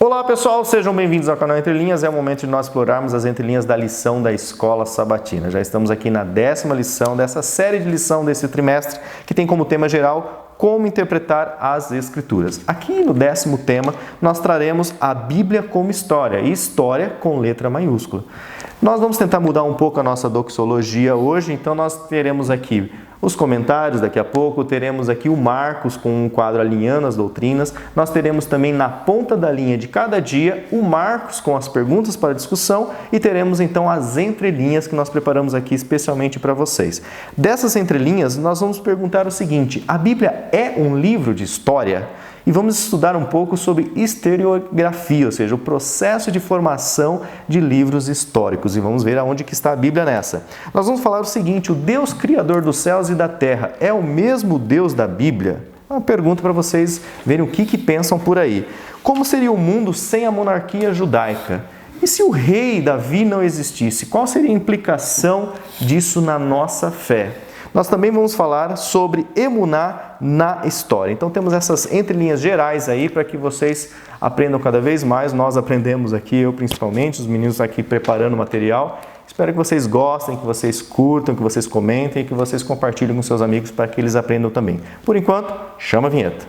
Olá pessoal, sejam bem-vindos ao canal Entre Linhas. É o momento de nós explorarmos as entrelinhas da lição da Escola Sabatina. Já estamos aqui na 10ª lição dessa série de lição desse trimestre, que tem como tema geral como interpretar as Escrituras. Aqui no 10º tema, nós traremos a Bíblia como história, e história com letra maiúscula. Nós vamos tentar mudar um pouco a nossa doxologia hoje, então nós teremos aqui os comentários daqui a pouco, teremos aqui o Marcos com um quadro alinhando as doutrinas, nós teremos também na ponta da linha de cada dia o Marcos com as perguntas para discussão e teremos então as entrelinhas que nós preparamos aqui especialmente para vocês. Dessas entrelinhas nós vamos perguntar o seguinte: a Bíblia é um livro de história? E vamos estudar um pouco sobre historiografia, ou seja, o processo de formação de livros históricos. E vamos ver aonde que está a Bíblia nessa. Nós vamos falar o seguinte: o Deus Criador dos céus e da terra é o mesmo Deus da Bíblia? Uma pergunta para vocês verem o que pensam por aí. Como seria o mundo sem a monarquia judaica? E se o rei Davi não existisse, qual seria a implicação disso na nossa fé? Nós também vamos falar sobre emuná na história. Então temos essas entrelinhas gerais aí para que vocês aprendam cada vez mais. Nós aprendemos aqui, eu principalmente, os meninos aqui preparando o material. Espero que vocês gostem, que vocês curtam, que vocês comentem, que vocês compartilhem com seus amigos para que eles aprendam também. Por enquanto, chama a vinheta.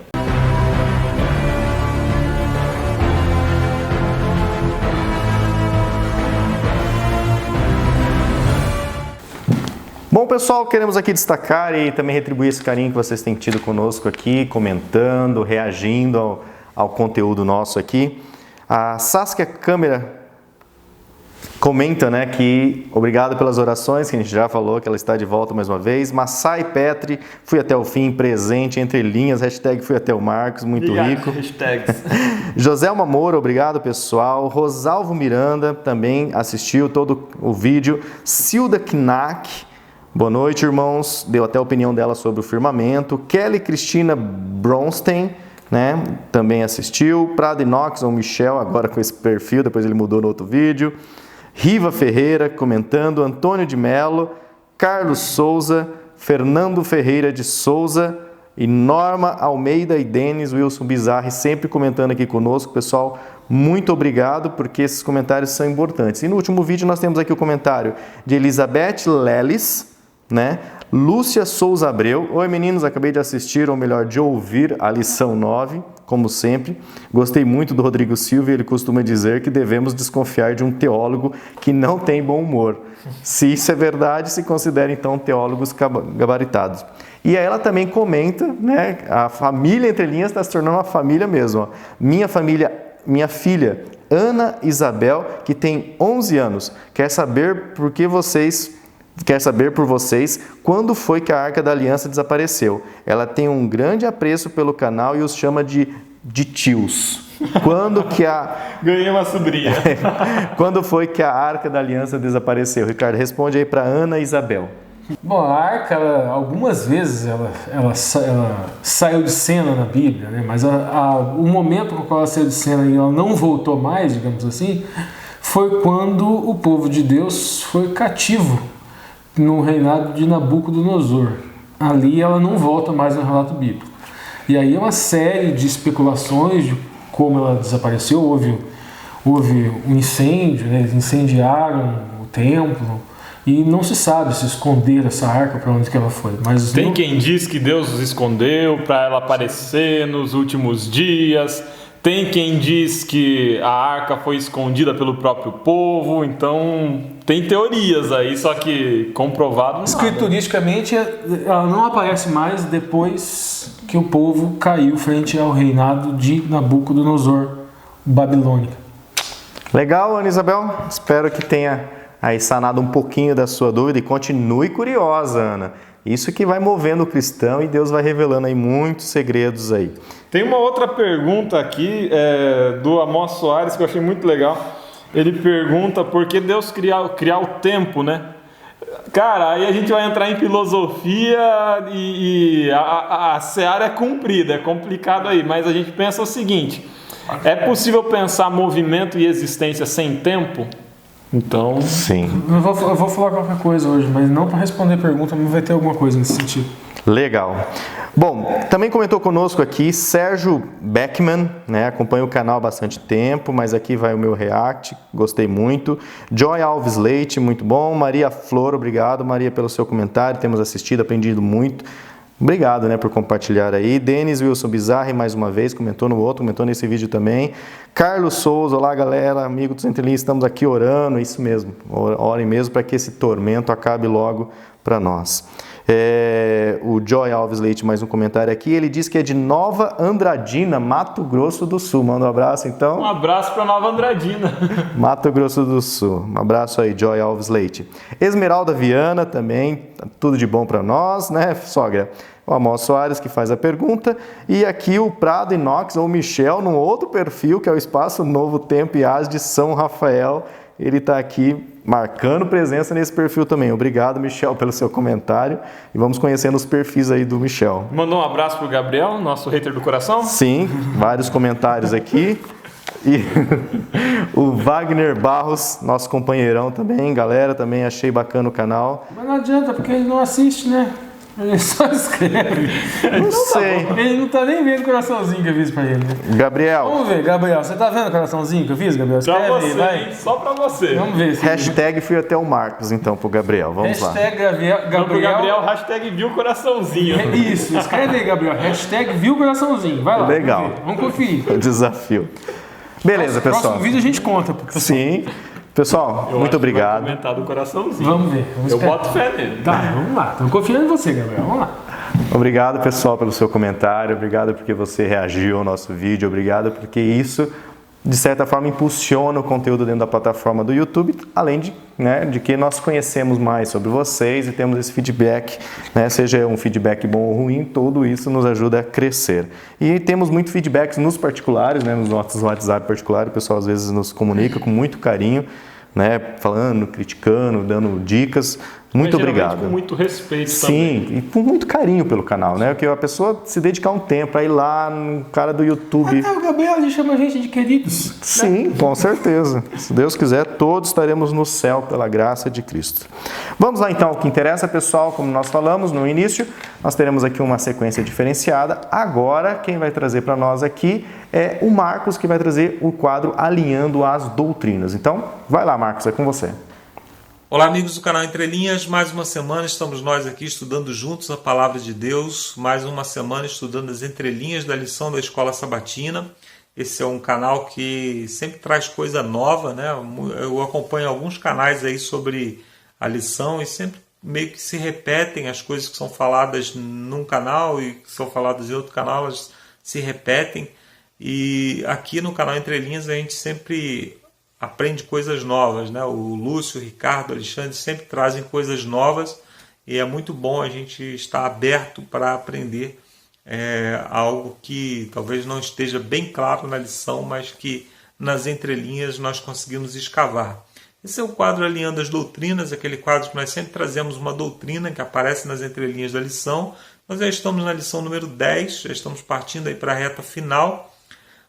Bom, pessoal, queremos aqui destacar e também retribuir esse carinho que vocês têm tido conosco aqui, comentando, reagindo ao conteúdo nosso aqui. A Saskia Câmara comenta, que obrigado pelas orações, que a gente já falou que ela está de volta mais uma vez. Massai Petri, fui até o fim, presente, entre linhas, hashtag fui até o Marcos, muito obrigado, rico. Hashtags. Joselma Moura, obrigado pessoal. Rosalvo Miranda também assistiu todo o vídeo. Silda Knack, boa noite, irmãos. Deu até a opinião dela sobre o firmamento. Kelly Cristina Bronstein, também assistiu. Prado Inox, ou Michel, agora com esse perfil, depois ele mudou no outro vídeo. Riva Ferreira comentando. Antônio de Mello, Carlos Souza, Fernando Ferreira de Souza e Norma Almeida e Denis Wilson Bizarri sempre comentando aqui conosco. Pessoal, muito obrigado, porque esses comentários são importantes. E no último vídeo nós temos aqui o comentário de Elizabeth Lelis, Lúcia Souza Abreu. Oi meninos, acabei de assistir, ou melhor, de ouvir a lição 9, como sempre. Gostei muito do Rodrigo Silva e ele costuma dizer que devemos desconfiar de um teólogo que não tem bom humor. Se isso é verdade, se considera então teólogos gabaritados. E aí ela também comenta, a família Entre Linhas está se tornando uma família mesmo. Minha filha Ana Isabel, que tem 11 anos, quer saber por vocês quando foi que a Arca da Aliança desapareceu. Ela tem um grande apreço pelo canal e os chama de tios. Quando que Ganhei uma sobrinha. Quando foi que a Arca da Aliança desapareceu? Ricardo, responde aí para Ana Isabel. Bom, a Arca, algumas vezes ela saiu de cena na Bíblia, mas o momento com o qual ela saiu de cena e ela não voltou mais, digamos assim, foi quando o povo de Deus foi cativo no reinado de Nabucodonosor. Ali ela não volta mais no relato bíblico. E aí é uma série de especulações de como ela desapareceu. Houve um incêndio, eles incendiaram o templo e não se sabe se esconderam essa arca para onde que ela foi. Mas tem quem diz que Deus os escondeu para ela aparecer nos últimos dias. Tem quem diz que a arca foi escondida pelo próprio povo, então tem teorias aí, só que comprovado não. Escrituristicamente, ela não aparece mais depois que o povo caiu frente ao reinado de Nabucodonosor babilônica. Legal, Ana Isabel. Espero que tenha aí sanado um pouquinho da sua dúvida e continue curiosa, Ana. Isso que vai movendo o cristão e Deus vai revelando aí muitos segredos aí. Tem uma outra pergunta aqui do Amós Soares que eu achei muito legal. Ele pergunta por que Deus criar o tempo, Cara, aí a gente vai entrar em filosofia e a seara é comprida, é complicado aí. Mas a gente pensa o seguinte: é possível pensar movimento e existência sem tempo? Então... Sim. Eu vou falar qualquer coisa hoje, mas não para responder a pergunta, mas vai ter alguma coisa nesse sentido. Legal. Bom, também comentou conosco aqui Sérgio Beckman, né? Acompanha o canal há bastante tempo, mas aqui vai o meu react, gostei muito. Joy Alves Leite, muito bom. Maria Flor, obrigado, Maria, pelo seu comentário, temos assistido, aprendido muito. Obrigado, né, por compartilhar aí. Denis Wilson Bizarre, mais uma vez, comentou no outro, comentou nesse vídeo também. Carlos Souza, olá galera, amigo dos Entre Linhas, estamos aqui orando, isso mesmo, orem mesmo para que esse tormento acabe logo para nós. O Joy Alves Leite, mais um comentário aqui, ele diz que é de Nova Andradina, Mato Grosso do Sul. Manda um abraço então. Um abraço para Nova Andradina. Mato Grosso do Sul. Um abraço aí, Joy Alves Leite. Esmeralda Viana também, tudo de bom para nós, né, sogra? O Amós Soares que faz a pergunta. E aqui o Prado Inox, ou Michel, num outro perfil, que é o Espaço Novo Tempo e Ás de São Rafael. Ele está aqui marcando presença nesse perfil também. Obrigado, Michel, pelo seu comentário. E vamos conhecendo os perfis aí do Michel. Mandou um abraço pro Gabriel, nosso hater do coração. Sim, vários comentários aqui. E o Wagner Barros, nosso companheirão também, galera, também achei bacana o canal. Mas não adianta, porque ele não assiste, né? Ele só escreve. Não sei. Ele não tá nem vendo o coraçãozinho que eu fiz pra ele, né? Gabriel. Vamos ver, Gabriel. Você tá vendo o coraçãozinho que eu fiz, Gabriel? Pra Escreve você, aí, vai. hein? Só pra você. Vamos ver. Hashtag fui até o Marcos, então, pro Gabriel. Vamos lá. Hashtag Então, pro Gabriel, hashtag viu coraçãozinho. Isso, escreve aí, Gabriel. Hashtag viu coraçãozinho. Vai lá. Legal. Vamos conferir. Desafio. Beleza, pessoal. Próximo vídeo a gente conta. Sim. Pessoal, muito obrigado. Vai comentar do coraçãozinho. Vamos ver. Eu boto fé nele. Tá, vamos lá. Estamos confiando em você, Gabriel. Vamos lá. Obrigado, pessoal, pelo seu comentário. Obrigado porque você reagiu ao nosso vídeo. Obrigado porque isso, de certa forma, impulsiona o conteúdo dentro da plataforma do YouTube, além de que nós conhecemos mais sobre vocês e temos esse feedback, né? Seja um feedback bom ou ruim, tudo isso nos ajuda a crescer. E temos muito feedbacks nos particulares, né? Nos nossos WhatsApp particulares, o pessoal às vezes nos comunica com muito carinho, né? Falando, criticando, dando dicas. Muito obrigado. Com muito respeito também. Sim, e com muito carinho pelo canal, né? Porque a pessoa se dedicar um tempo a ir lá no cara do YouTube. Até o Gabriel já chama a gente de queridos. Sim, com certeza. Se Deus quiser, todos estaremos no céu pela graça de Cristo. Vamos lá então, o que interessa, pessoal, como nós falamos no início, nós teremos aqui uma sequência diferenciada. Agora, quem vai trazer para nós aqui é o Marcos, que vai trazer o quadro Alinhando as Doutrinas. Então, vai lá, Marcos, é com você. Olá, amigos do canal Entre Linhas, mais uma semana estamos nós aqui estudando juntos a Palavra de Deus, mais uma semana estudando as entrelinhas da lição da Escola Sabatina. Esse é um canal que sempre traz coisa nova, né? Eu acompanho alguns canais aí sobre a lição e sempre meio que se repetem as coisas que são faladas num canal e que são faladas em outro canal, elas se repetem. E aqui no canal Entre Linhas a gente sempre aprende coisas novas, né? O Lúcio, o Ricardo, o Alexandre sempre trazem coisas novas e é muito bom a gente estar aberto para aprender algo que talvez não esteja bem claro na lição, mas que nas entrelinhas nós conseguimos escavar. Esse é o quadro Alinhando as Doutrinas, aquele quadro que nós sempre trazemos uma doutrina que aparece nas entrelinhas da lição. Nós já estamos na lição número 10, já estamos partindo aí para a reta final,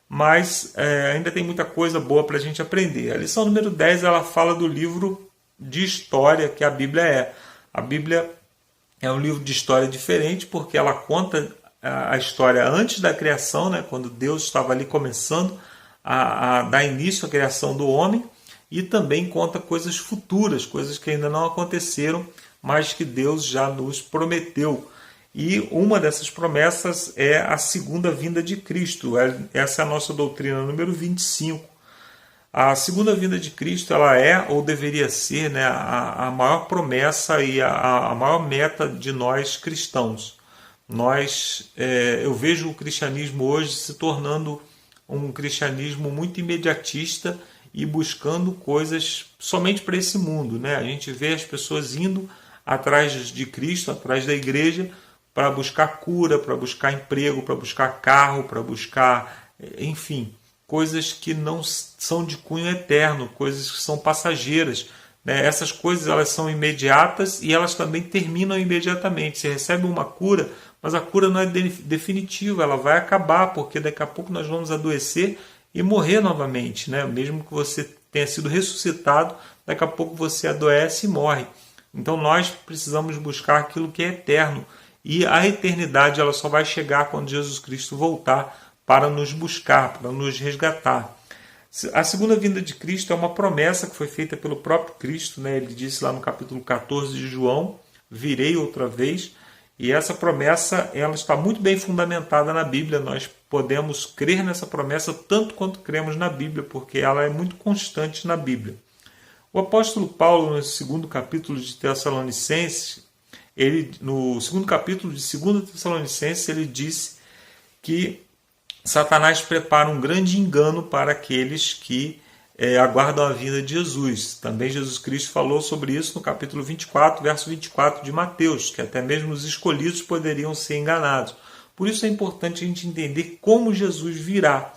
mas ainda tem muita coisa boa para a gente aprender. A lição número 10 ela fala do livro de história que a Bíblia é. A Bíblia é um livro de história diferente porque ela conta a história antes da criação, né, quando Deus estava ali começando a dar início à criação do homem, e também conta coisas futuras, coisas que ainda não aconteceram, mas que Deus já nos prometeu. E uma dessas promessas é a segunda vinda de Cristo. Essa é a nossa doutrina número 25. A segunda vinda de Cristo ela é, ou deveria ser, né, a maior promessa e a maior meta de nós cristãos. Eu vejo o cristianismo hoje se tornando um cristianismo muito imediatista e buscando coisas somente para esse mundo, né? A gente vê as pessoas indo atrás de Cristo, atrás da igreja, para buscar cura, para buscar emprego, para buscar carro, para buscar, enfim, coisas que não são de cunho eterno, coisas que são passageiras, né? Essas coisas elas são imediatas e elas também terminam imediatamente. Você recebe uma cura, mas a cura não é definitiva, ela vai acabar, porque daqui a pouco nós vamos adoecer e morrer novamente, né? Mesmo que você tenha sido ressuscitado, daqui a pouco você adoece e morre. Então nós precisamos buscar aquilo que é eterno. e a eternidade ela só vai chegar quando Jesus Cristo voltar para nos buscar, para nos resgatar. A segunda vinda de Cristo é uma promessa que foi feita pelo próprio Cristo, né? Ele disse lá no capítulo 14 de João, virei outra vez, e essa promessa ela está muito bem fundamentada na Bíblia. Nós podemos crer nessa promessa tanto quanto cremos na Bíblia, porque ela é muito constante na Bíblia. O apóstolo Paulo, no segundo capítulo de Tessalonicenses, no segundo capítulo de 2 Tessalonicenses, ele disse que Satanás prepara um grande engano para aqueles que aguardam a vinda de Jesus. Também Jesus Cristo falou sobre isso no capítulo 24, verso 24 de Mateus, que até mesmo os escolhidos poderiam ser enganados. Por isso é importante a gente entender como Jesus virá.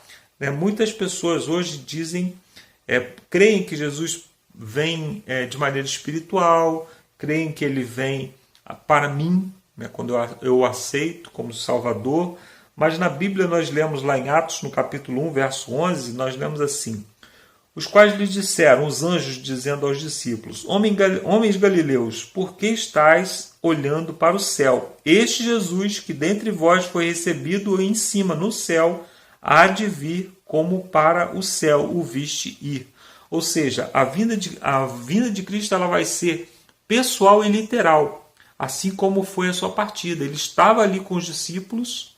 Muitas pessoas hoje creem que Jesus vem de maneira espiritual, creem que ele vem para mim, quando eu o aceito como Salvador. Mas na Bíblia nós lemos lá em Atos, no capítulo 1, verso 11, nós lemos assim: os quais lhes disseram os anjos, dizendo aos discípulos: homens galileus, por que estáis olhando para o céu? Este Jesus, que dentre vós foi recebido em cima no céu, há de vir como para o céu o viste ir. Ou seja, a vinda de Cristo ela vai ser pessoal e literal, assim como foi a sua partida. Ele estava ali com os discípulos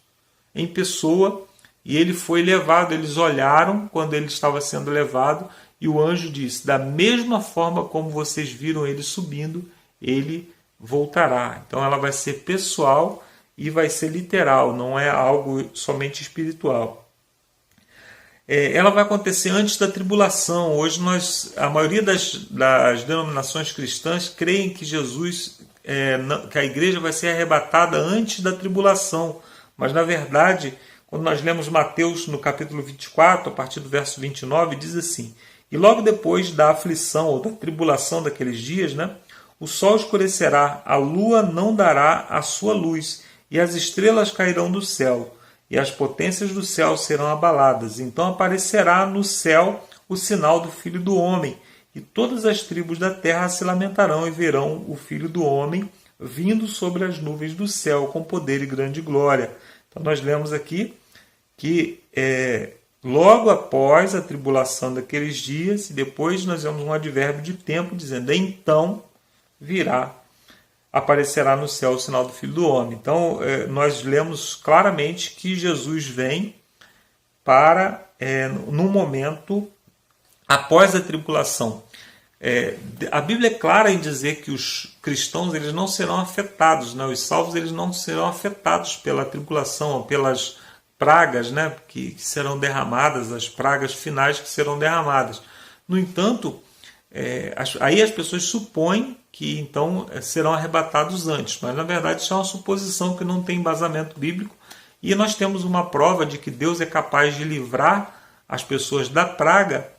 em pessoa, e ele foi levado. Eles olharam quando ele estava sendo levado, e o anjo disse: da mesma forma como vocês viram ele subindo, ele voltará. Então ela vai ser pessoal e vai ser literal, não é algo somente espiritual. Ela vai acontecer antes da tribulação. Hoje a maioria das denominações cristãs creem que que a igreja vai ser arrebatada antes da tribulação. Mas, na verdade, quando nós lemos Mateus no capítulo 24, a partir do verso 29, diz assim: e logo depois da aflição ou da tribulação daqueles dias, o sol escurecerá, a lua não dará a sua luz, e as estrelas cairão do céu, e as potências do céu serão abaladas. Então aparecerá no céu o sinal do Filho do Homem, e todas as tribos da terra se lamentarão e verão o Filho do Homem vindo sobre as nuvens do céu com poder e grande glória. Então nós lemos aqui que logo após a tribulação daqueles dias, e depois nós vemos um advérbio de tempo dizendo: então aparecerá no céu o sinal do Filho do Homem. Então nós lemos claramente que Jesus vem para num momento após a tribulação. A Bíblia é clara em dizer que os cristãos eles não serão afetados, os salvos eles não serão afetados pela tribulação ou pelas pragas que serão derramadas, as pragas finais que serão derramadas. No entanto, aí as pessoas supõem que então serão arrebatados antes, mas na verdade isso é uma suposição que não tem embasamento bíblico, e nós temos uma prova de que Deus é capaz de livrar as pessoas da praga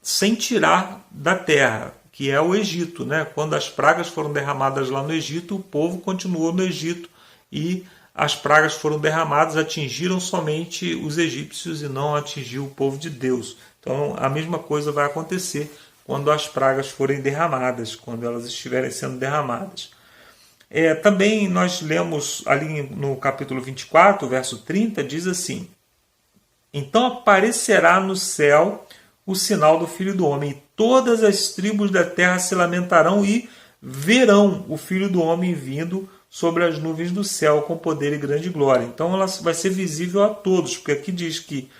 sem tirar da terra, que é o Egito. Quando as pragas foram derramadas lá no Egito, o povo continuou no Egito, e as pragas foram derramadas, atingiram somente os egípcios e não atingiu o povo de Deus. Então a mesma coisa vai acontecer quando as pragas forem derramadas, quando elas estiverem sendo derramadas. Também nós lemos ali no capítulo 24, verso 30, diz assim: então aparecerá no céu o sinal do Filho do Homem, e todas as tribos da terra se lamentarão e verão o Filho do Homem vindo sobre as nuvens do céu com poder e grande glória. Então ela vai ser visível a todos, porque aqui diz que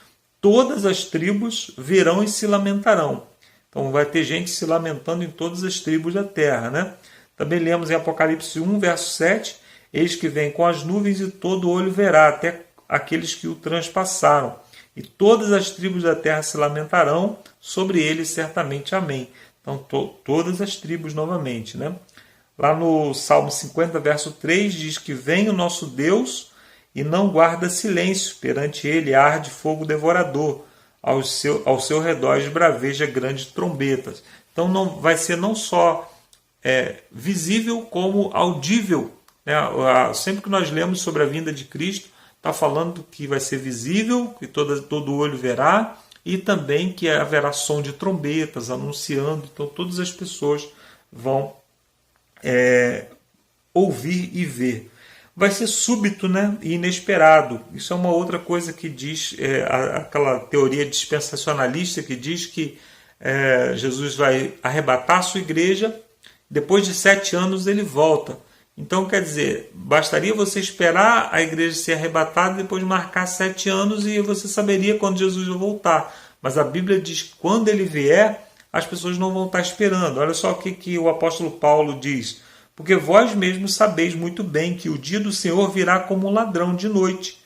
todas as tribos verão e se lamentarão. Então vai ter gente se lamentando em todas as tribos da terra. Também lemos em Apocalipse 1, verso 7, eis que vem com as nuvens e todo olho verá, até aqueles que o transpassaram. E todas as tribos da terra se lamentarão sobre ele, certamente. Amém. Então, todas as tribos novamente. Lá no Salmo 50, verso 3, diz que vem o nosso Deus e não guarda silêncio. Perante ele arde fogo devorador. Ao seu redor esbraveja grandes trombetas. Então, vai ser não só visível como audível. Sempre que nós lemos sobre a vinda de Cristo, está falando que vai ser visível, que todo olho verá, e também que haverá som de trombetas anunciando. Então todas as pessoas vão ouvir e ver. vai ser súbito, né, e inesperado. Isso é uma outra coisa que diz, aquela teoria dispensacionalista que diz que Jesus vai arrebatar a sua igreja, depois de 7 anos ele volta. Então, quer dizer, bastaria você esperar a igreja ser arrebatada e depois marcar 7 anos e você saberia quando Jesus vai voltar. Mas a Bíblia diz que quando ele vier, as pessoas não vão estar esperando. Olha só o que o apóstolo Paulo diz. Porque vós mesmos sabeis muito bem que o dia do Senhor virá como um ladrão de noite.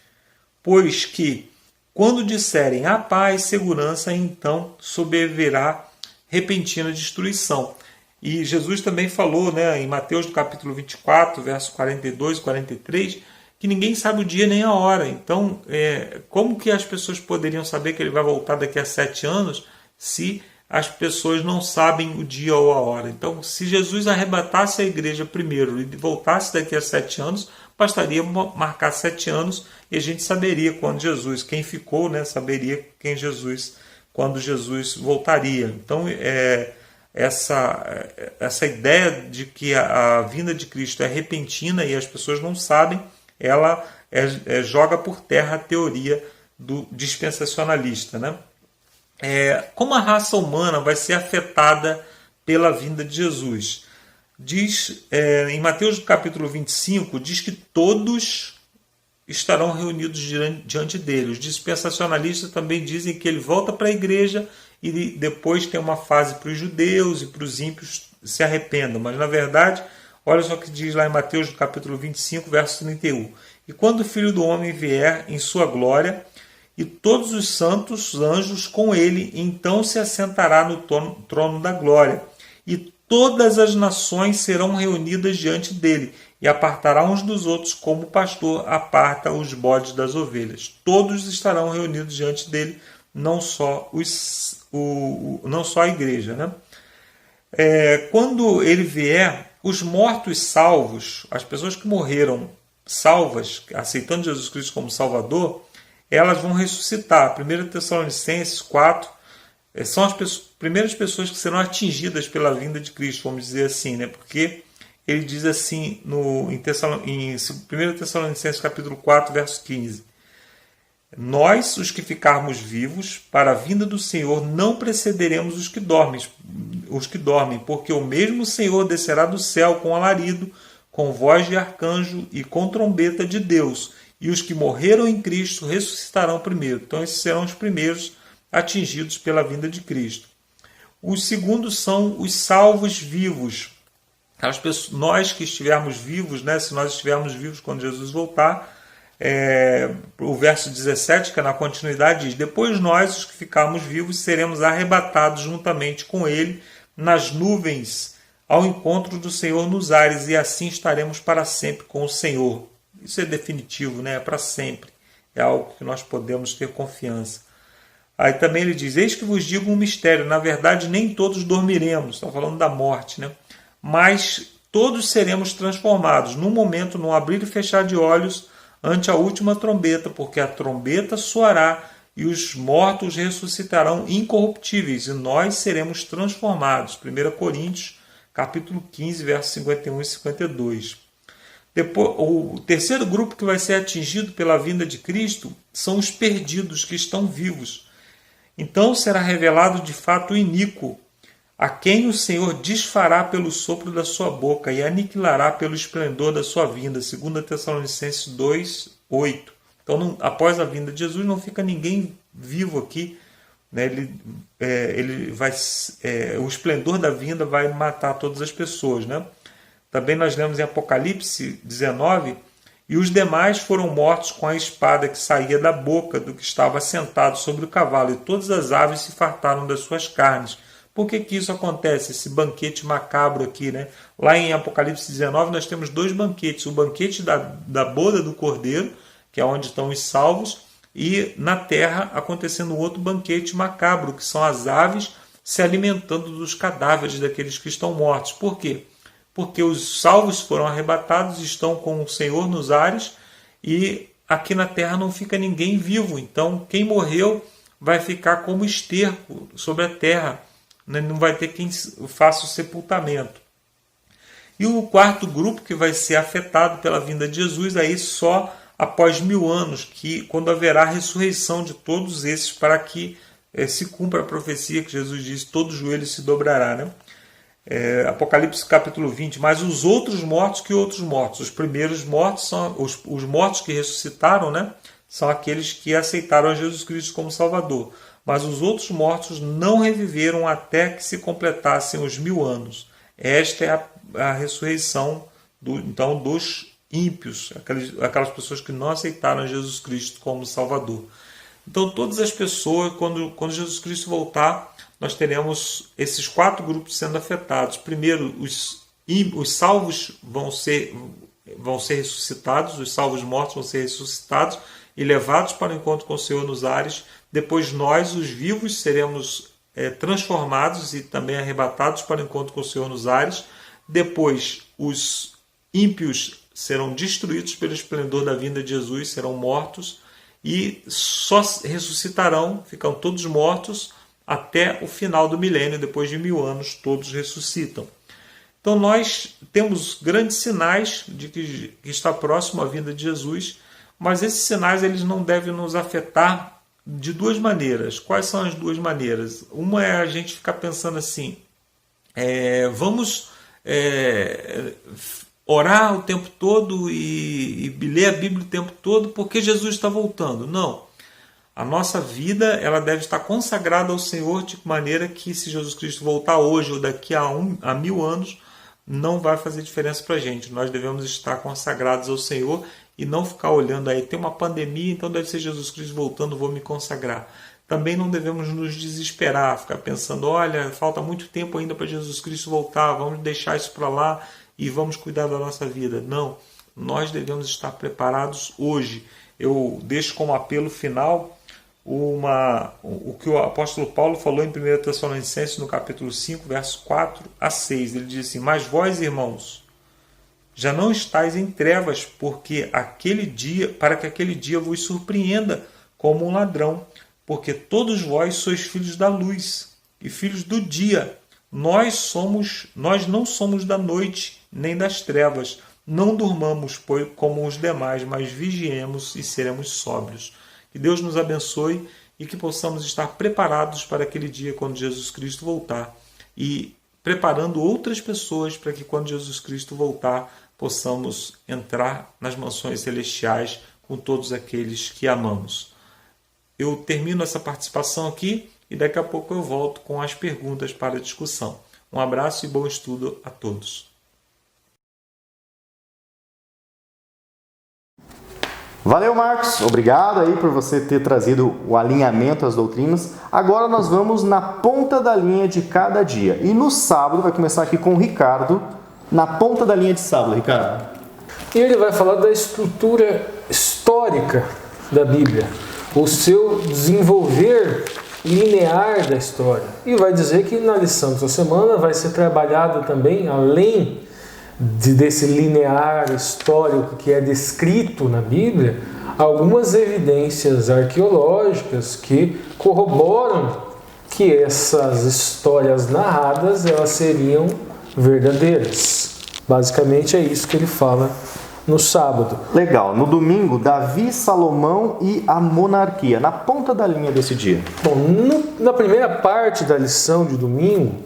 Pois que, quando disserem a paz, segurança, então sobrevirá repentina destruição. E Jesus também falou, né, em Mateus, no capítulo 24, versos 42 e 43, que ninguém sabe o dia nem a hora. Então, como que as pessoas poderiam saber que ele vai voltar daqui a 7 anos se as pessoas não sabem o dia ou a hora? Então, se Jesus arrebatasse a igreja primeiro e voltasse daqui a 7 anos, bastaria marcar 7 anos e a gente saberia quando Jesus, quem ficou, né, saberia quando Jesus voltaria. Então, essa ideia de que a vinda de Cristo é repentina e as pessoas não sabem, ela joga por terra a teoria do dispensacionalista, né? Como a raça humana vai ser afetada pela vinda de Jesus? Diz, em Mateus capítulo 25, diz que todos estarão reunidos diante dele. Os dispensacionalistas também dizem que ele volta para a igreja e depois tem uma fase para os judeus e para os ímpios se arrependam. Mas, na verdade, olha só o que diz lá em Mateus, no capítulo 25, verso 31. E quando o Filho do Homem vier em sua glória, e todos os santos anjos com ele, então se assentará no trono da glória. E todas as nações serão reunidas diante dele, e apartará uns dos outros, como o pastor aparta os bodes das ovelhas. Todos estarão reunidos diante dele, não só a igreja, né? Quando ele vier, os mortos salvos, as pessoas que morreram salvas, aceitando Jesus Cristo como Salvador, elas vão ressuscitar. 1 Tessalonicenses 4 são as primeiras pessoas que serão atingidas pela vinda de Cristo, vamos dizer assim, né? Porque ele diz assim em 1 Tessalonicenses capítulo 4, verso 15: nós, os que ficarmos vivos, para a vinda do Senhor, não precederemos os que dormem, porque o mesmo Senhor descerá do céu com alarido, com voz de arcanjo e com trombeta de Deus, e os que morreram em Cristo ressuscitarão primeiro. Então, esses serão os primeiros atingidos pela vinda de Cristo. Os segundos são os salvos vivos. Nós que estivermos vivos, né, se nós estivermos vivos quando Jesus voltar, o verso 17, que é na continuidade, diz: depois nós, os que ficarmos vivos, seremos arrebatados juntamente com ele nas nuvens ao encontro do Senhor nos ares, e assim estaremos para sempre com o Senhor. Isso é definitivo, né? É para sempre. É algo que nós podemos ter confiança. Aí também ele diz: eis que vos digo um mistério, na verdade nem todos dormiremos, está falando da morte, né? Mas todos seremos transformados, num momento, num abrir e fechar de olhos, ante a última trombeta, porque a trombeta soará e os mortos ressuscitarão incorruptíveis, e nós seremos transformados. 1 Coríntios, capítulo 15, versos 51 e 52. Depois, o terceiro grupo que vai ser atingido pela vinda de Cristo são os perdidos que estão vivos. Então será revelado de fato o iníquo, a quem o Senhor desfará pelo sopro da sua boca e aniquilará pelo esplendor da sua vinda. 2 Tessalonicenses 2, 8. Então, após a vinda de Jesus, não fica ninguém vivo aqui, né? O esplendor da vinda vai matar todas as pessoas, né? Também nós lemos em Apocalipse 19: e os demais foram mortos com a espada que saía da boca do que estava sentado sobre o cavalo, e todas as aves se fartaram das suas carnes. Por que isso acontece? Esse banquete macabro aqui, né? Lá em Apocalipse 19 nós temos 2 banquetes: o banquete da boda do Cordeiro, que é onde estão os salvos, e na terra acontecendo um outro banquete macabro, que são as aves se alimentando dos cadáveres daqueles que estão mortos. Por quê? Porque os salvos foram arrebatados, estão com o Senhor nos ares, e aqui na terra não fica ninguém vivo. Então quem morreu vai ficar como esterco sobre a terra, não vai ter quem faça o sepultamento. E o quarto grupo que vai ser afetado pela vinda de Jesus aí só após 1000 anos, quando haverá a ressurreição de todos esses, para que se cumpra a profecia que Jesus disse: todo joelho se dobrará, né? Apocalipse capítulo 20, mas os outros mortos, que outros mortos? Os primeiros mortos são os mortos que ressuscitaram, né? São aqueles que aceitaram a Jesus Cristo como Salvador. Mas os outros mortos não reviveram até que se completassem os 1000 anos. Esta é a ressurreição dos ímpios, aquelas pessoas que não aceitaram Jesus Cristo como Salvador. Então, todas as pessoas, quando Jesus Cristo voltar, nós teremos esses 4 grupos sendo afetados. Primeiro, os salvos vão ser ressuscitados, os salvos mortos vão ser ressuscitados e levados para o encontro com o Senhor nos ares. Depois nós, os vivos, seremos transformados e também arrebatados para o encontro com o Senhor nos ares. Depois, os ímpios serão destruídos pelo esplendor da vinda de Jesus, serão mortos e só ressuscitarão, ficam todos mortos até o final do milênio. Depois de 1000 anos, todos ressuscitam. Então nós temos grandes sinais de que está próximo a vinda de Jesus, mas esses sinais eles não devem nos afetar de 2 maneiras. Quais são as 2 maneiras? Uma é a gente ficar pensando assim, vamos orar o tempo todo e ler a Bíblia o tempo todo porque Jesus está voltando. Não. A nossa vida ela deve estar consagrada ao Senhor de maneira que, se Jesus Cristo voltar hoje ou daqui a 1000 anos, não vai fazer diferença para a gente. Nós devemos estar consagrados ao Senhor e não ficar olhando aí, tem uma pandemia, então deve ser Jesus Cristo voltando, vou me consagrar. Também não devemos nos desesperar, ficar pensando, olha, falta muito tempo ainda para Jesus Cristo voltar, vamos deixar isso para lá e vamos cuidar da nossa vida. Não, nós devemos estar preparados hoje. Eu deixo como apelo final o que o apóstolo Paulo falou em 1 Tessalonicenses, no capítulo 5, versos 4 a 6. Ele diz assim: mas vós, irmãos, já não estáis em trevas, para que aquele dia vos surpreenda como um ladrão, porque todos vós sois filhos da luz e filhos do dia. Nós não somos da noite nem das trevas. Não durmamos como os demais, mas vigiemos e seremos sóbrios. Que Deus nos abençoe e que possamos estar preparados para aquele dia quando Jesus Cristo voltar e preparando outras pessoas para que quando Jesus Cristo voltar possamos entrar nas mansões celestiais com todos aqueles que amamos. Eu termino essa participação aqui e daqui a pouco eu volto com as perguntas para a discussão. Um abraço e bom estudo a todos. Valeu, Marcos. Obrigado aí por você ter trazido o alinhamento às doutrinas. Agora nós vamos na ponta da linha de cada dia. E no sábado vai começar aqui com o Ricardo, na ponta da linha de sábado, Ricardo. E ele vai falar da estrutura histórica da Bíblia, o seu desenvolver linear da história. E vai dizer que na lição dessa semana vai ser trabalhado também, além desse linear histórico que é descrito na Bíblia, algumas evidências arqueológicas que corroboram que essas histórias narradas elas seriam verdadeiras. Basicamente é isso que ele fala no sábado. Legal. No domingo, Davi, Salomão e a monarquia, na ponta da linha desse dia. Bom, na primeira parte da lição de domingo,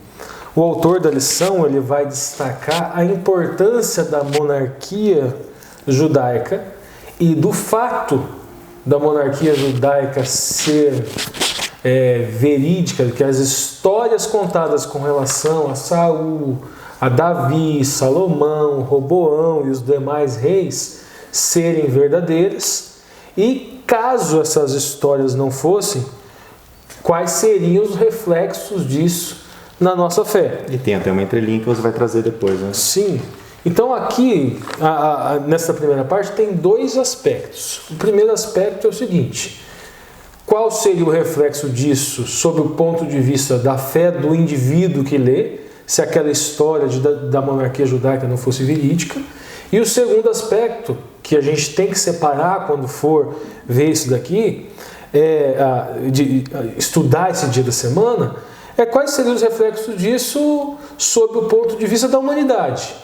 o autor da lição ele vai destacar a importância da monarquia judaica e do fato da monarquia judaica ser verídica, que as histórias contadas com relação a Saul, a Davi, Salomão, Roboão e os demais reis serem verdadeiras, e caso essas histórias não fossem, quais seriam os reflexos disso na nossa fé. E tem até uma entrelinha que você vai trazer depois, né? Sim. Então aqui, nessa primeira parte, tem 2 aspectos. O primeiro aspecto é o seguinte: qual seria o reflexo disso sob o ponto de vista da fé do indivíduo que lê, se aquela história da monarquia judaica não fosse verídica? E o segundo aspecto, que a gente tem que separar quando for ver isso daqui, de estudar esse dia da semana, quais seriam os reflexos disso sob o ponto de vista da humanidade.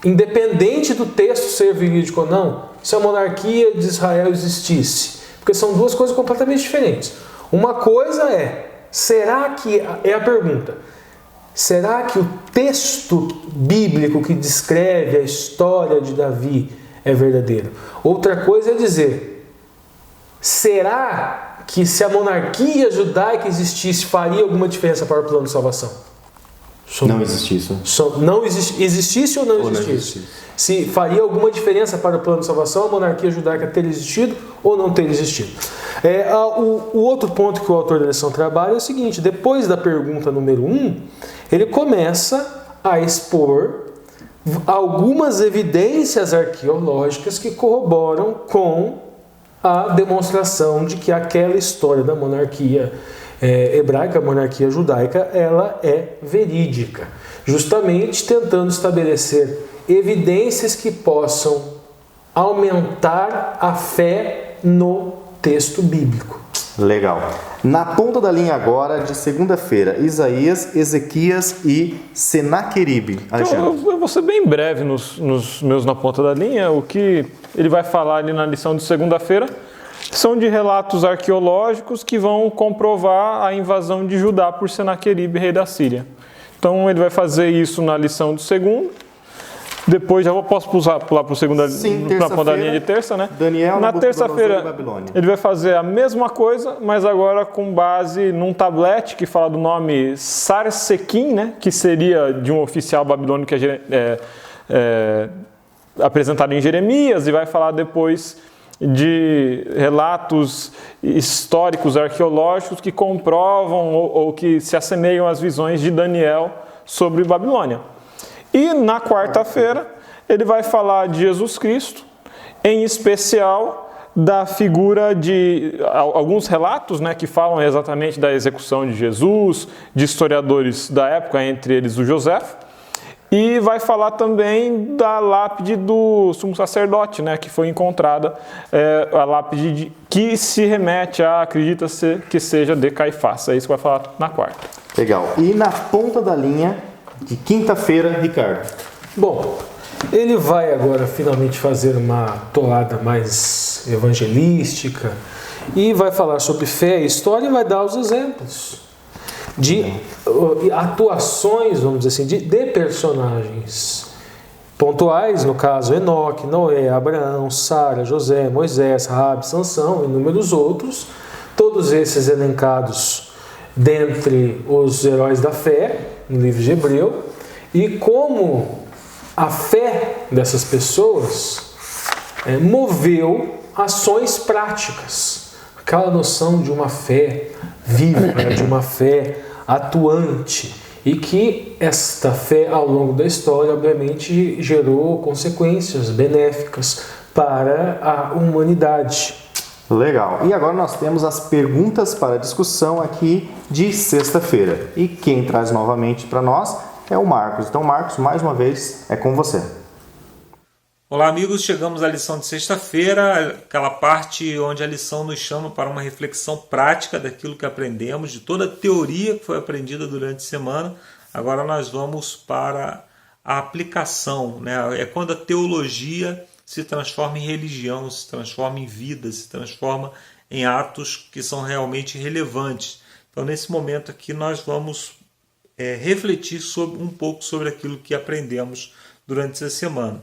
independente do texto ser verídico ou não, se a monarquia de Israel existisse. Porque são duas coisas completamente diferentes. Uma coisa será que, é a pergunta, será que o texto bíblico que descreve a história de Davi é verdadeiro? Outra coisa é dizer, será que se a monarquia judaica existisse, faria alguma diferença para o plano de salvação? Não existisse. Existisse ou não existisse? Se faria alguma diferença para o plano de salvação, a monarquia judaica ter existido ou não ter existido. O outro ponto que o autor da lição trabalha é o seguinte: depois da pergunta número 1, ele começa a expor algumas evidências arqueológicas que corroboram com a demonstração de que aquela história da monarquia hebraica, a monarquia judaica, ela é verídica, justamente tentando estabelecer evidências que possam aumentar a fé no texto bíblico. Legal. Na ponta da linha agora, de segunda-feira, Isaías, Ezequias e Senaqueribe. Então, eu vou ser bem breve nos meus na ponta da linha. O que ele vai falar ali na lição de segunda-feira são de relatos arqueológicos que vão comprovar a invasão de Judá por Senaqueribe, rei da Síria. Então ele vai fazer isso na lição de segunda. Depois já posso pular para o segundo, na ponta da linha de terça, né? Daniel, na terça-feira ele vai fazer a mesma coisa, mas agora com base num tablete que fala do nome Sarsequim, né? Que seria de um oficial babilônico que apresentado em Jeremias, e vai falar depois de relatos históricos, arqueológicos que comprovam ou que se assemelham às visões de Daniel sobre Babilônia. E na quarta-feira ele vai falar de Jesus Cristo, em especial da figura de alguns relatos, né, que falam exatamente da execução de Jesus, de historiadores da época, entre eles o Joséfo, e vai falar também da lápide do sumo sacerdote, né, que foi encontrada, a lápide que se remete a, acredita-se que seja de Caifás. É isso que vai falar na quarta. Legal. E na ponta da linha de quinta-feira, Ricardo? Bom, ele vai agora finalmente fazer uma toada mais evangelística e vai falar sobre fé e história e vai dar os exemplos de atuações, vamos dizer assim, de personagens pontuais, no caso Enoque, Noé, Abraão, Sara, José, Moisés, Raabe, Sansão e inúmeros outros, todos esses elencados dentre os heróis da fé, no livro de Hebreu, e como a fé dessas pessoas moveu ações práticas. Aquela noção de uma fé viva, de uma fé atuante, e que esta fé ao longo da história obviamente gerou consequências benéficas para a humanidade. Legal. E agora nós temos as perguntas para discussão aqui de sexta-feira. E quem traz novamente para nós é o Marcos. Então, Marcos, mais uma vez, é com você. Olá, amigos. Chegamos à lição de sexta-feira, aquela parte onde a lição nos chama para uma reflexão prática daquilo que aprendemos, de toda a teoria que foi aprendida durante a semana. Agora nós vamos para a aplicação, né? É quando a teologia se transforma em religião, se transforma em vida, se transforma em atos que são realmente relevantes. Então, nesse momento aqui, nós vamos refletir um pouco sobre aquilo que aprendemos durante essa semana.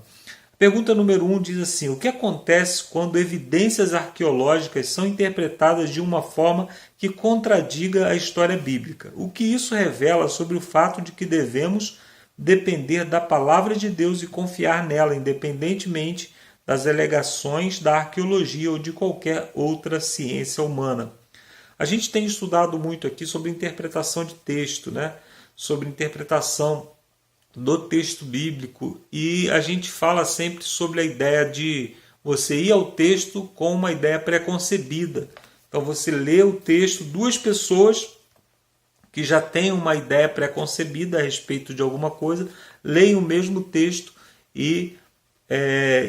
Pergunta número 1 diz assim: o que acontece quando evidências arqueológicas são interpretadas de uma forma que contradiga a história bíblica? O que isso revela sobre o fato de que devemos depender da palavra de Deus e confiar nela, independentemente das alegações da arqueologia ou de qualquer outra ciência humana? A gente tem estudado muito aqui sobre interpretação de texto, né? Sobre interpretação do texto bíblico, e a gente fala sempre sobre a ideia de você ir ao texto com uma ideia pré-concebida. Então você lê o texto, duas pessoas que já têm uma ideia pré-concebida a respeito de alguma coisa, leem o mesmo texto e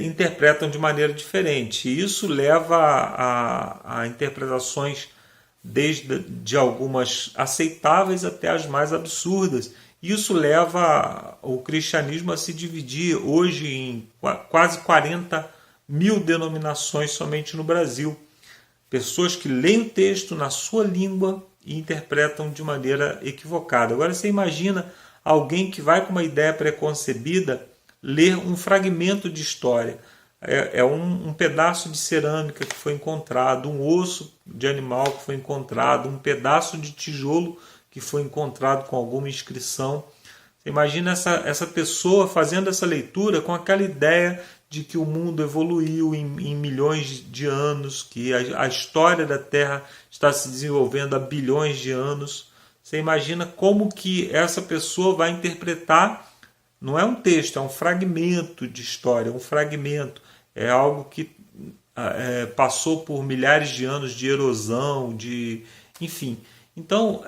interpretam de maneira diferente. Isso leva a interpretações desde de algumas aceitáveis até as mais absurdas. Isso leva o cristianismo a se dividir hoje em quase 40 mil denominações somente no Brasil. Pessoas que leem o texto na sua língua e interpretam de maneira equivocada. Agora você imagina alguém que vai com uma ideia preconcebida ler um fragmento de história. É um pedaço de cerâmica que foi encontrado, um osso de animal que foi encontrado, um pedaço de tijolo que foi encontrado com alguma inscrição. Você imagina essa pessoa fazendo essa leitura com aquela ideia de que o mundo evoluiu em milhões de anos, que a história da Terra está se desenvolvendo há bilhões de anos. Você imagina como que essa pessoa vai interpretar. Não é um texto, é um fragmento de história, um fragmento. É algo que passou por milhares de anos de erosão, enfim. Então,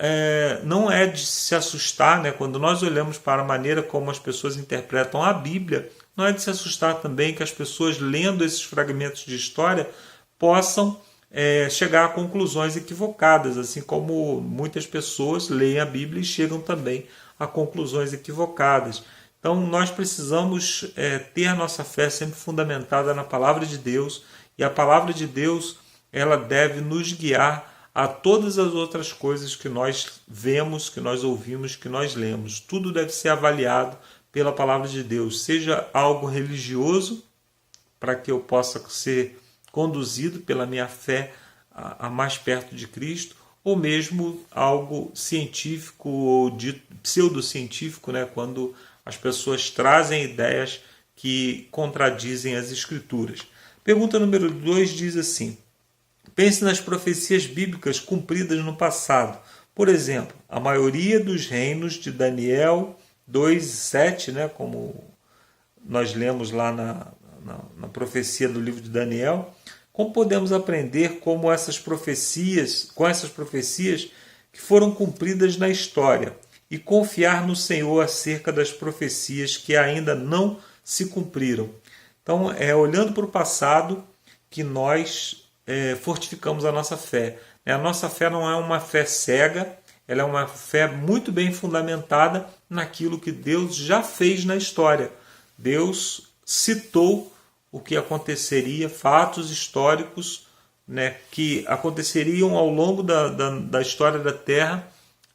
não é de se assustar, né? Quando nós olhamos para a maneira como as pessoas interpretam a Bíblia, não é de se assustar também que as pessoas, lendo esses fragmentos de história, possam chegar a conclusões equivocadas, assim como muitas pessoas leem a Bíblia e chegam também a conclusões equivocadas. Então, nós precisamos ter a nossa fé sempre fundamentada na Palavra de Deus, e a Palavra de Deus ela deve nos guiar a todas as outras coisas que nós vemos, que nós ouvimos, que nós lemos. Tudo deve ser avaliado pela Palavra de Deus, seja algo religioso, para que eu possa ser conduzido pela minha fé a mais perto de Cristo, ou mesmo algo científico ou pseudocientífico, né? Quando as pessoas trazem ideias que contradizem as Escrituras. Pergunta número 2 diz assim: pense nas profecias bíblicas cumpridas no passado. Por exemplo, a maioria dos reinos de Daniel 2:7, né, como nós lemos lá na profecia do livro de Daniel. Como podemos aprender com essas profecias que foram cumpridas na história e confiar no Senhor acerca das profecias que ainda não se cumpriram? Então, olhando para o passado que nós fortificamos a nossa fé. A nossa fé não é uma fé cega, ela é uma fé muito bem fundamentada naquilo que Deus já fez na história. Deus citou o que aconteceria, fatos históricos, né, que aconteceriam ao longo da história da Terra,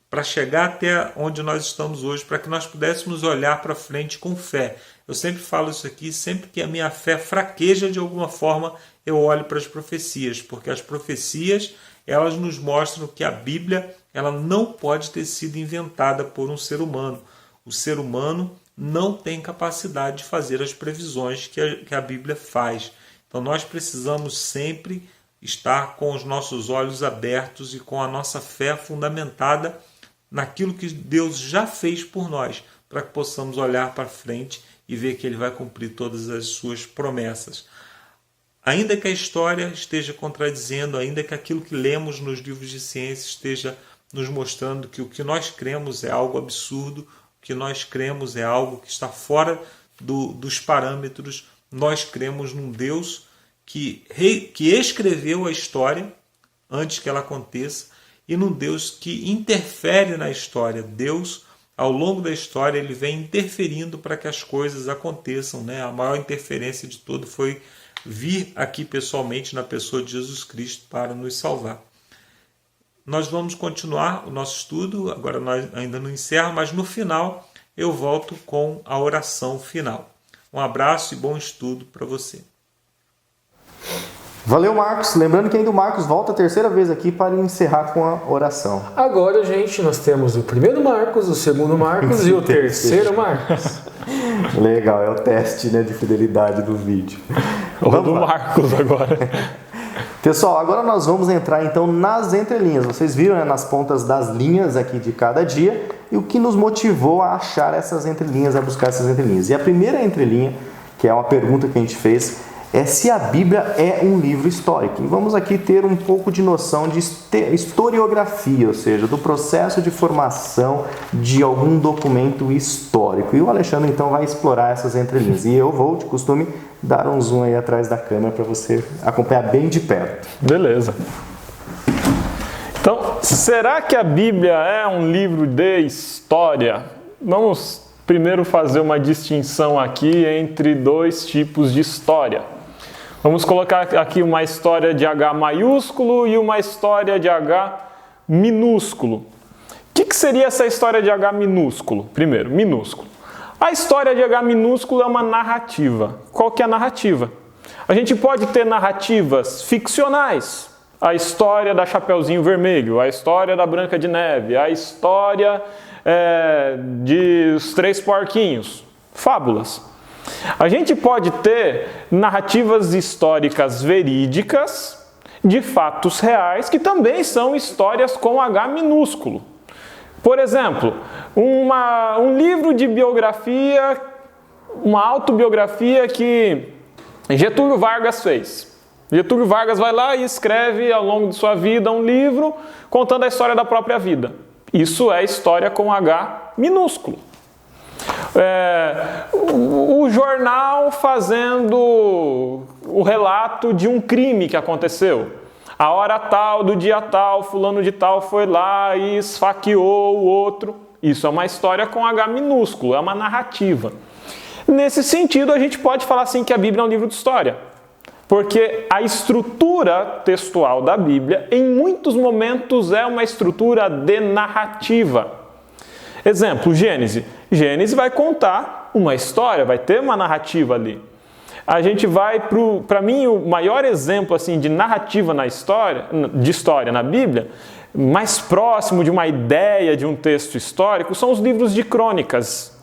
para chegar até onde nós estamos hoje, para que nós pudéssemos olhar para frente com fé. Eu sempre falo isso aqui, sempre que a minha fé fraqueja de alguma forma, eu olho para as profecias, porque as profecias elas nos mostram que a Bíblia ela não pode ter sido inventada por um ser humano. O ser humano não tem capacidade de fazer as previsões que a Bíblia faz. Então nós precisamos sempre estar com os nossos olhos abertos e com a nossa fé fundamentada naquilo que Deus já fez por nós, para que possamos olhar para frente e ver que Ele vai cumprir todas as suas promessas. Ainda que a história esteja contradizendo, ainda que aquilo que lemos nos livros de ciência esteja nos mostrando que o que nós cremos é algo absurdo, que nós cremos é algo que está fora dos parâmetros. Nós cremos num Deus que escreveu a história antes que ela aconteça e num Deus que interfere na história. Deus, ao longo da história, ele vem interferindo para que as coisas aconteçam, né? A maior interferência de todo foi vir aqui pessoalmente na pessoa de Jesus Cristo para nos salvar. Nós vamos continuar o nosso estudo, agora nós ainda não encerramos, mas no final eu volto com a oração final. Um abraço e bom estudo para você. Valeu, Marcos. Lembrando que ainda o Marcos volta a terceira vez aqui para encerrar com a oração. Agora, gente, nós temos o primeiro Marcos, o segundo Marcos e o terceiro Marcos. Legal, é o teste, né, de fidelidade do vídeo. Ou do Marcos agora. Pessoal, agora nós vamos entrar então nas entrelinhas. Vocês viram, né, nas pontas das linhas aqui de cada dia e o que nos motivou a achar essas entrelinhas, a buscar essas entrelinhas. E a primeira entrelinha, que é uma pergunta que a gente fez, é se a Bíblia é um livro histórico. E vamos aqui ter um pouco de noção de historiografia, ou seja, do processo de formação de algum documento histórico. E o Alexandre então vai explorar essas entrelinhas. E eu vou, de costume, dar um zoom aí atrás da câmera para você acompanhar bem de perto. Beleza. Então, será que a Bíblia é um livro de história? Vamos primeiro fazer uma distinção aqui entre dois tipos de história. Vamos colocar aqui uma história de H maiúsculo e uma história de H minúsculo. O que seria essa história de H minúsculo? Primeiro, minúsculo. A história de H minúsculo é uma narrativa. Qual que é a narrativa? A gente pode ter narrativas ficcionais. A história da Chapeuzinho Vermelho, a história da Branca de Neve, a história de Os Três Porquinhos. Fábulas. A gente pode ter narrativas históricas verídicas de fatos reais que também são histórias com H minúsculo. Por exemplo, um livro de biografia, uma autobiografia que Getúlio Vargas fez. Getúlio Vargas vai lá e escreve ao longo de sua vida um livro contando a história da própria vida. Isso é história com H minúsculo. O jornal fazendo o relato de um crime que aconteceu. A hora tal, do dia tal, fulano de tal foi lá e esfaqueou o outro. Isso é uma história com H minúsculo, é uma narrativa. Nesse sentido, a gente pode falar assim que a Bíblia é um livro de história. Porque a estrutura textual da Bíblia, em muitos momentos, é uma estrutura de narrativa. Exemplo, Gênesis. Gênesis vai contar uma história, vai ter uma narrativa ali. A gente vai para mim, o maior exemplo assim, de narrativa de história na Bíblia, mais próximo de uma ideia de um texto histórico, são os livros de crônicas.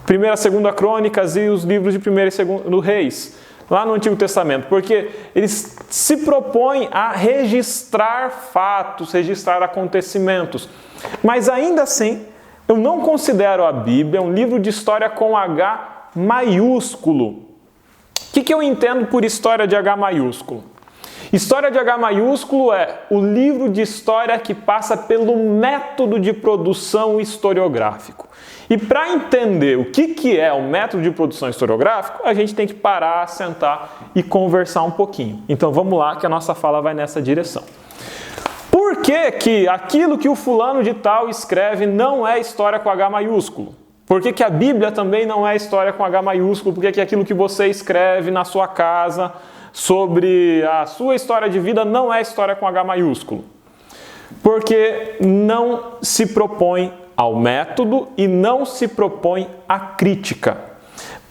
1ª e 2ª Crônicas e os livros de 1º e 2º Reis. Lá no Antigo Testamento, porque eles se propõem a registrar fatos, registrar acontecimentos. Mas ainda assim, eu não considero a Bíblia um livro de história com H maiúsculo. O que eu entendo por história de H maiúsculo? História de H maiúsculo é o livro de história que passa pelo método de produção historiográfico. E para entender o que é o método de produção historiográfico, a gente tem que parar, sentar e conversar um pouquinho. Então vamos lá que a nossa fala vai nessa direção. Por que aquilo que o fulano de tal escreve não é história com H maiúsculo? Por que a Bíblia também não é história com H maiúsculo? Por que aquilo que você escreve na sua casa sobre a sua história de vida não é história com H maiúsculo? Porque não se propõe ao método e não se propõe à crítica.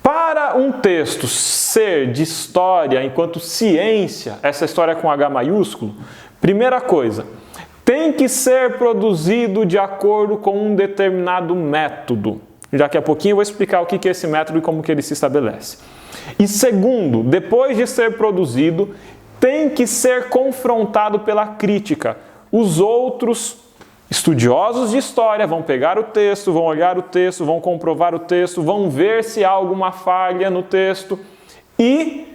Para um texto ser de história enquanto ciência, essa história com H maiúsculo, primeira coisa, tem que ser produzido de acordo com um determinado método. Daqui a pouquinho eu vou explicar o que é esse método e como que ele se estabelece. E segundo, depois de ser produzido, tem que ser confrontado pela crítica. Os outros estudiosos de história vão pegar o texto, vão olhar o texto, vão comprovar o texto, vão ver se há alguma falha no texto e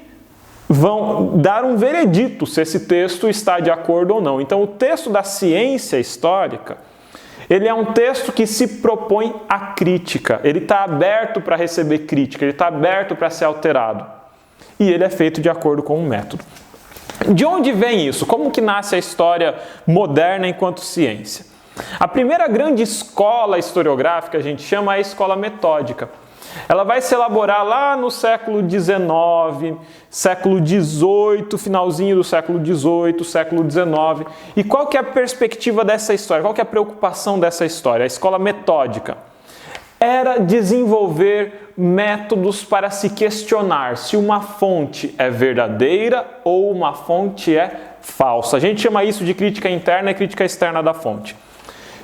vão dar um veredito se esse texto está de acordo ou não. Então, o texto da ciência histórica, ele é um texto que se propõe à crítica. Ele está aberto para receber crítica, ele está aberto para ser alterado. E ele é feito de acordo com um método. De onde vem isso? Como que nasce a história moderna enquanto ciência? A primeira grande escola historiográfica, a gente chama a escola metódica. Ela vai se elaborar lá no século XIX, século XVIII, finalzinho do século XVIII, século XIX. E qual que é a perspectiva dessa história? Qual que é a preocupação dessa história? A escola metódica era desenvolver métodos para se questionar se uma fonte é verdadeira ou uma fonte é falsa. A gente chama isso de crítica interna e crítica externa da fonte.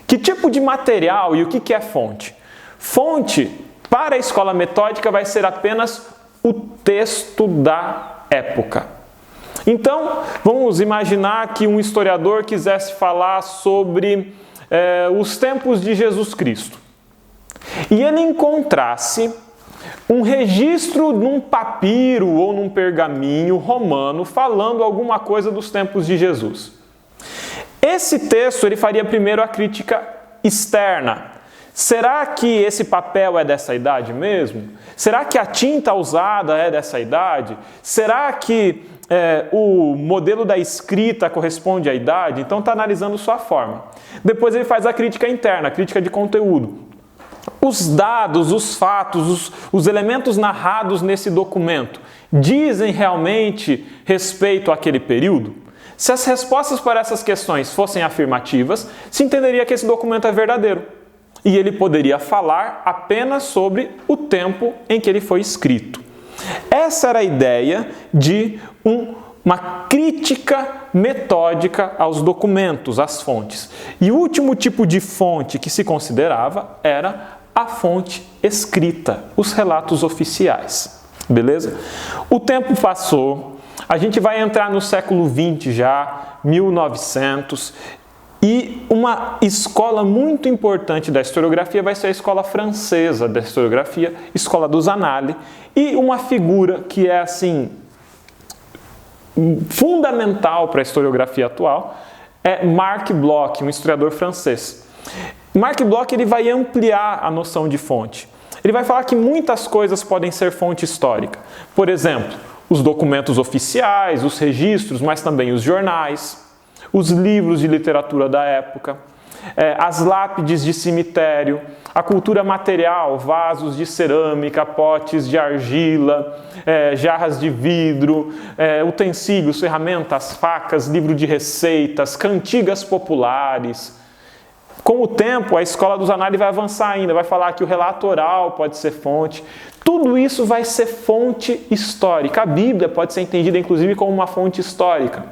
Que tipo de material e o que é fonte? Fonte, para a escola metódica, vai ser apenas o texto da época. Então, vamos imaginar que um historiador quisesse falar sobre os tempos de Jesus Cristo. E ele encontrasse um registro num papiro ou num pergaminho romano falando alguma coisa dos tempos de Jesus. Esse texto ele faria primeiro a crítica externa. Será que esse papel é dessa idade mesmo? Será que a tinta usada é dessa idade? Será que o modelo da escrita corresponde à idade, então está analisando sua forma. Depois ele faz a crítica interna, a crítica de conteúdo. Os dados, os fatos, os elementos narrados nesse documento dizem realmente respeito àquele período? Se as respostas para essas questões fossem afirmativas, se entenderia que esse documento é verdadeiro. E ele poderia falar apenas sobre o tempo em que ele foi escrito. Essa era a ideia de uma crítica metódica aos documentos, às fontes. E o último tipo de fonte que se considerava era a fonte escrita, os relatos oficiais. Beleza? O tempo passou, a gente vai entrar no século XX já, 1900, e uma escola muito importante da historiografia vai ser a escola francesa da historiografia, escola dos Annales, e uma figura que é assim fundamental para a historiografia atual é Marc Bloch, um historiador francês. Marc Bloch ele vai ampliar a noção de fonte. Ele vai falar que muitas coisas podem ser fonte histórica. Por exemplo, os documentos oficiais, os registros, mas também os jornais, os livros de literatura da época, as lápides de cemitério, a cultura material, vasos de cerâmica, potes de argila, jarras de vidro, utensílios, ferramentas, facas, livro de receitas, cantigas populares. Com o tempo, a escola dos Annales vai avançar ainda, vai falar que o relato oral pode ser fonte. Tudo isso vai ser fonte histórica. A Bíblia pode ser entendida, inclusive, como uma fonte histórica.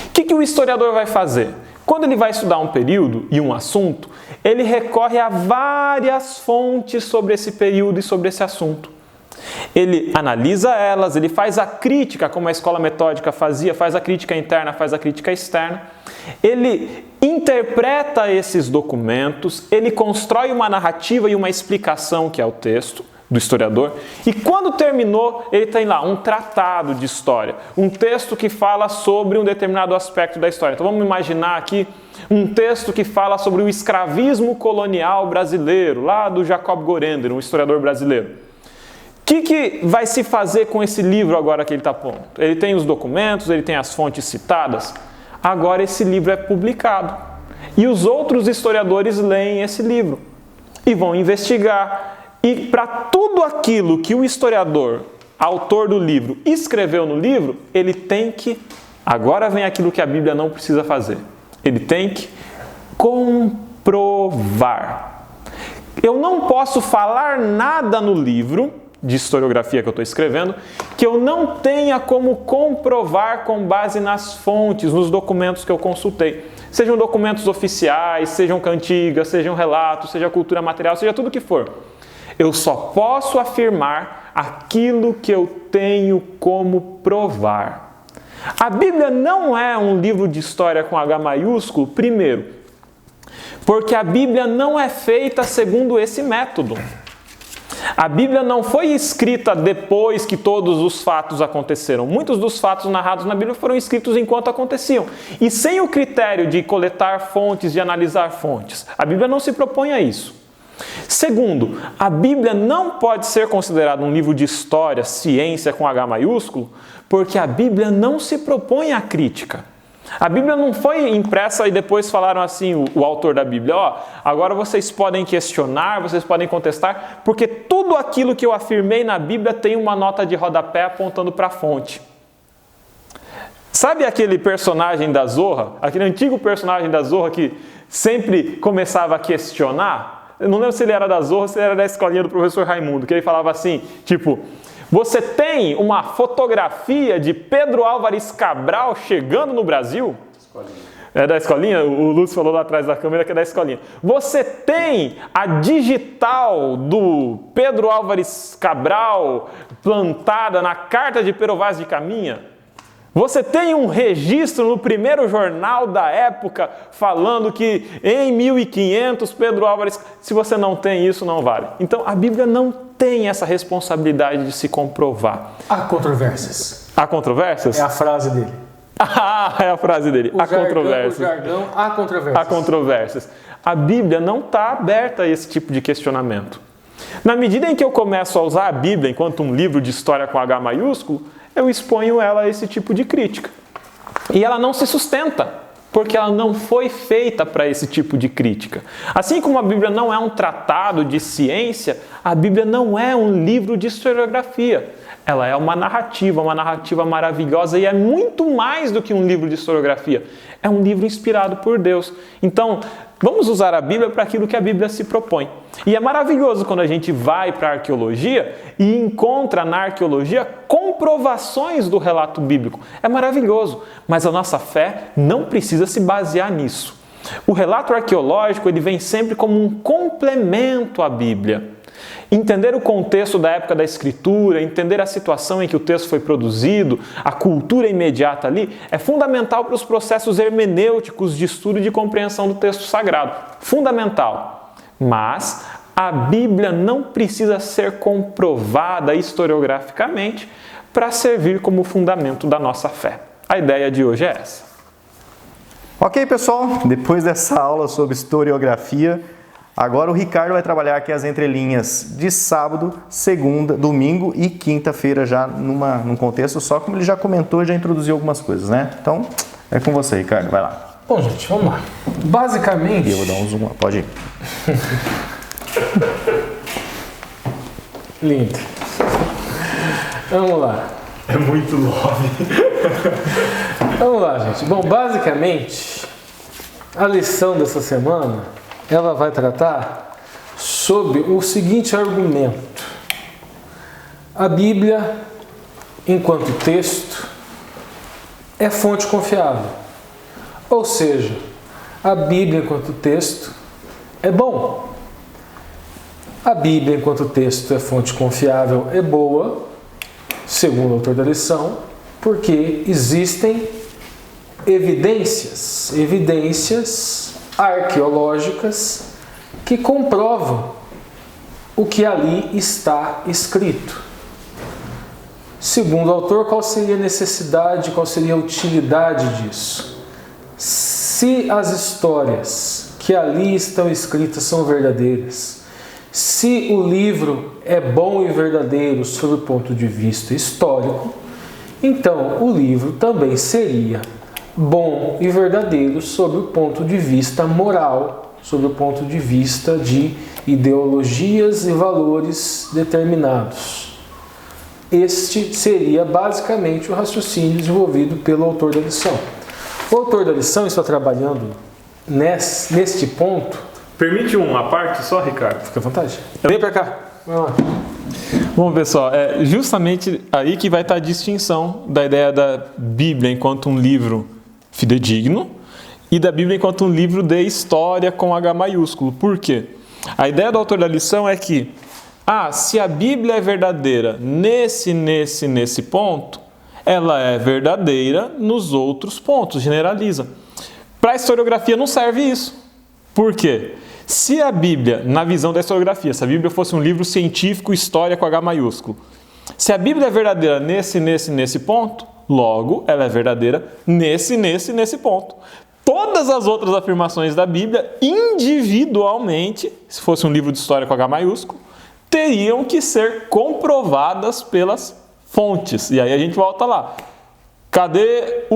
O que o historiador vai fazer? Quando ele vai estudar um período e um assunto, ele recorre a várias fontes sobre esse período e sobre esse assunto. Ele analisa elas, ele faz a crítica, como a escola metódica fazia, faz a crítica interna, faz a crítica externa. Ele interpreta esses documentos, ele constrói uma narrativa e uma explicação, que é o texto do historiador, e quando terminou, ele tem lá um tratado de história, um texto que fala sobre um determinado aspecto da história. Então vamos imaginar aqui um texto que fala sobre o escravismo colonial brasileiro, lá do Jacob Gorender, um historiador brasileiro. O que vai se fazer com esse livro agora que ele está pondo? Ele tem os documentos, ele tem as fontes citadas. Agora esse livro é publicado. E os outros historiadores leem esse livro e vão investigar. E para tudo aquilo que o historiador, autor do livro, escreveu no livro, ele tem que... Agora vem aquilo que a Bíblia não precisa fazer. Ele tem que comprovar. Eu não posso falar nada no livro de historiografia que eu estou escrevendo, que eu não tenha como comprovar com base nas fontes, nos documentos que eu consultei. Sejam documentos oficiais, sejam cantigas, sejam relatos, seja cultura material, seja tudo o que for. Eu só posso afirmar aquilo que eu tenho como provar. A Bíblia não é um livro de história com H maiúsculo, primeiro, porque a Bíblia não é feita segundo esse método. A Bíblia não foi escrita depois que todos os fatos aconteceram. Muitos dos fatos narrados na Bíblia foram escritos enquanto aconteciam. E sem o critério de coletar fontes, de analisar fontes. A Bíblia não se propõe a isso. Segundo, a Bíblia não pode ser considerada um livro de história, ciência com H maiúsculo, porque a Bíblia não se propõe à crítica. A Bíblia não foi impressa e depois falaram assim, o autor da Bíblia, agora vocês podem questionar, vocês podem contestar, porque tudo aquilo que eu afirmei na Bíblia tem uma nota de rodapé apontando para a fonte. Sabe aquele personagem da Zorra, aquele antigo personagem da Zorra que sempre começava a questionar? Eu não lembro se ele era da Zorra ou se ele era da escolinha do professor Raimundo, que ele falava assim, tipo... Você tem uma fotografia de Pedro Álvares Cabral chegando no Brasil? Escolinha. É da escolinha? O Lúcio falou lá atrás da câmera que é da escolinha. Você tem a digital do Pedro Álvares Cabral plantada na carta de Pero Vaz de Caminha? Você tem um registro no primeiro jornal da época falando que em 1500 Pedro Álvares... Se você não tem isso, não vale. Então a Bíblia não tem essa responsabilidade de se comprovar. Há controvérsias. Há controvérsias? É a frase dele. É a frase dele. Há controvérsias. O jargão, há controvérsias. Há controvérsias. A Bíblia não está aberta a esse tipo de questionamento. Na medida em que eu começo a usar a Bíblia enquanto um livro de história com H maiúsculo, eu exponho ela a esse tipo de crítica. E ela não se sustenta, porque ela não foi feita para esse tipo de crítica. Assim como a Bíblia não é um tratado de ciência, a Bíblia não é um livro de historiografia. Ela é uma narrativa maravilhosa e é muito mais do que um livro de historiografia. É um livro inspirado por Deus. Então, vamos usar a Bíblia para aquilo que a Bíblia se propõe. E é maravilhoso quando a gente vai para a arqueologia e encontra na arqueologia comprovações do relato bíblico. É maravilhoso, mas a nossa fé não precisa se basear nisso. O relato arqueológico ele vem sempre como um complemento à Bíblia. Entender o contexto da época da escritura, entender a situação em que o texto foi produzido, a cultura imediata ali, é fundamental para os processos hermenêuticos de estudo e de compreensão do texto sagrado. Fundamental. Mas a Bíblia não precisa ser comprovada historiograficamente para servir como fundamento da nossa fé. A ideia de hoje é essa. Ok, pessoal, depois dessa aula sobre historiografia, agora o Ricardo vai trabalhar aqui as entrelinhas de sábado, segunda, domingo e quinta-feira já num contexto só, como ele já comentou, já introduziu algumas coisas, né? Então, é com você, Ricardo, vai lá. Bom, gente, vamos lá. Basicamente... E eu vou dar um zoom lá, pode ir. Lindo. Vamos lá. É muito love. Vamos lá, gente. Bom, basicamente, a lição dessa semana, ela vai tratar sobre o seguinte argumento. A Bíblia, enquanto texto, é fonte confiável. Ou seja, a Bíblia, enquanto texto, é bom. A Bíblia, enquanto texto, é fonte confiável, é boa, segundo o autor da lição, porque existem evidências arqueológicas que comprovam o que ali está escrito. Segundo o autor, qual seria a necessidade, qual seria a utilidade disso? Se as histórias que ali estão escritas são verdadeiras, se o livro é bom e verdadeiro sob o ponto de vista histórico, então o livro também seria bom e verdadeiro sob o ponto de vista moral, sob o ponto de vista de ideologias e valores determinados. Este seria basicamente o raciocínio desenvolvido pelo autor da lição. O autor da lição está trabalhando neste ponto. Permite uma parte só, Ricardo? Fica à vontade. Vem para cá. Vai lá. Bom, pessoal, é justamente aí que vai estar a distinção da ideia da Bíblia enquanto um livro fidedigno e da Bíblia enquanto um livro de história com H maiúsculo. Por quê? A ideia do autor da lição é que, se a Bíblia é verdadeira nesse ponto, ela é verdadeira nos outros pontos, generaliza. Para a historiografia não serve isso. Por quê? Se a Bíblia, na visão da historiografia, se a Bíblia fosse um livro científico, história com H maiúsculo, se a Bíblia é verdadeira nesse ponto, logo ela é verdadeira nesse ponto. Todas as outras afirmações da Bíblia, individualmente, se fosse um livro de história com H maiúsculo, teriam que ser comprovadas pelas fontes. E aí a gente volta lá. Cadê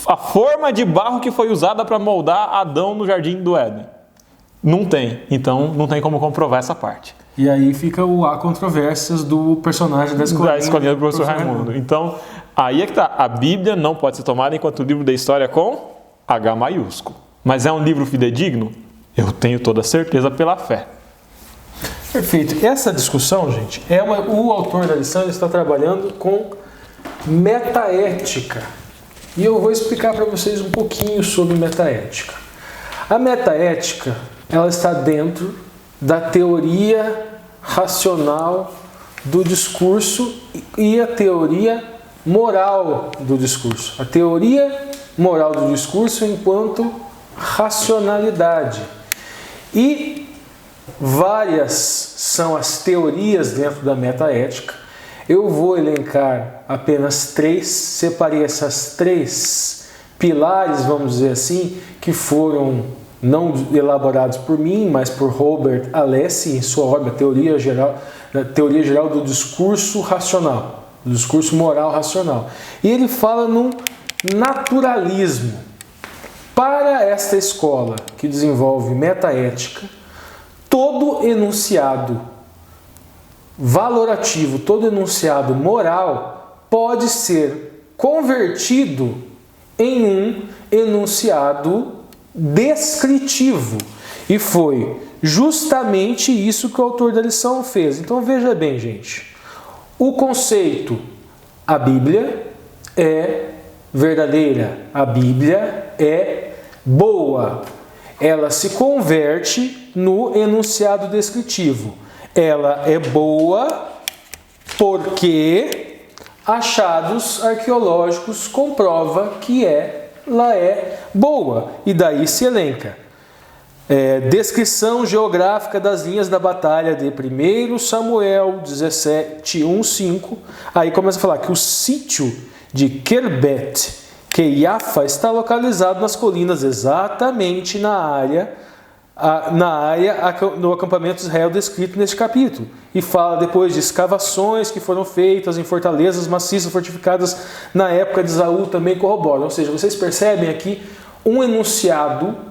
a forma de barro que foi usada para moldar Adão no Jardim do Éden? Não tem. Então não tem como comprovar essa parte. E aí fica há controvérsias do personagem da escolinha do professor Raimundo. Então, aí é que tá. A Bíblia não pode ser tomada enquanto livro da história com H maiúsculo. Mas é um livro fidedigno? Eu tenho toda certeza pela fé. Perfeito. Essa discussão, gente, o autor da lição está trabalhando com metaética. E eu vou explicar para vocês um pouquinho sobre metaética. A metaética, ela está dentro da teoria racional do discurso e a teoria moral do discurso. A teoria moral do discurso enquanto racionalidade. E várias são as teorias dentro da metaética. Eu vou elencar apenas 3, separei essas 3 pilares, vamos dizer assim, que foram não elaborados por mim, mas por Robert Alessi em sua obra Teoria Geral do Discurso Racional. do discurso moral racional. E ele fala num naturalismo. Para esta escola que desenvolve metaética, todo enunciado valorativo, todo enunciado moral pode ser convertido em um enunciado descritivo. E foi justamente isso que o autor da lição fez. Então veja bem, gente. O conceito, a Bíblia é verdadeira, a Bíblia é boa. Ela se converte no enunciado descritivo. Ela é boa porque achados arqueológicos comprovam que ela é boa. E daí se elenca. Descrição geográfica das linhas da batalha de 1 Samuel 17, 1-5. Aí começa a falar que o sítio de Kerbet Keiafa está localizado nas colinas, exatamente na área do acampamento de Israel descrito neste capítulo. E fala depois de escavações que foram feitas em fortalezas maciças fortificadas na época de Esaú, também corroboram. Ou seja, vocês percebem aqui um enunciado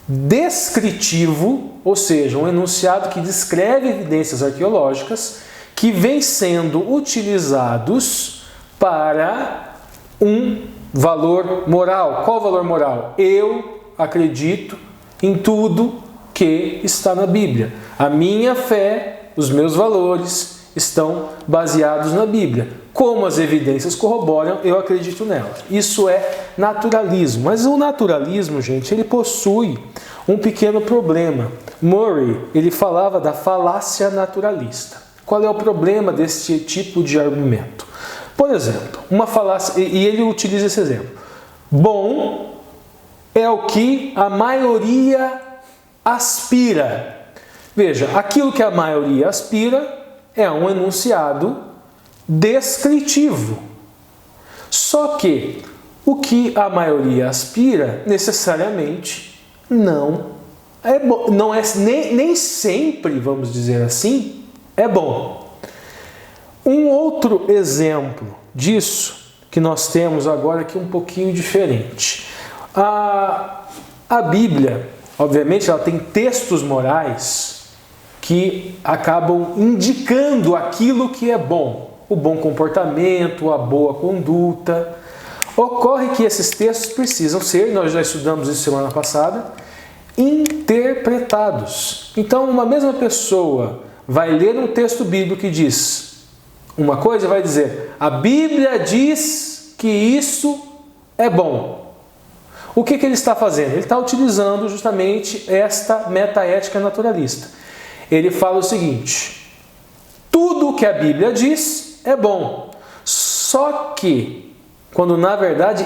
descritivo, ou seja, um enunciado que descreve evidências arqueológicas que vem sendo utilizados para um valor moral. Qual valor moral? Eu acredito em tudo que está na Bíblia. A minha fé, os meus valores estão baseados na Bíblia. Como as evidências corroboram, eu acredito nela. Isso é naturalismo. Mas o naturalismo, gente, ele possui um pequeno problema. Murray, ele falava da falácia naturalista. Qual é o problema desse tipo de argumento? Por exemplo, uma falácia, e ele utiliza esse exemplo. Bom é o que a maioria aspira. Veja, aquilo que a maioria aspira é um enunciado descritivo. Só que o que a maioria aspira necessariamente não é bom, não é nem sempre, vamos dizer assim, é bom. Um outro exemplo disso que nós temos agora aqui um pouquinho diferente. A Bíblia, obviamente, ela tem textos morais que acabam indicando aquilo que é bom. O bom comportamento, a boa conduta. Ocorre que esses textos precisam ser, nós já estudamos isso semana passada, interpretados. Então, uma mesma pessoa vai ler um texto bíblico que diz uma coisa, vai dizer, a Bíblia diz que isso é bom. O que ele está fazendo? Ele está utilizando justamente esta metaética naturalista. Ele fala o seguinte, tudo o que a Bíblia diz é bom, só que, quando na verdade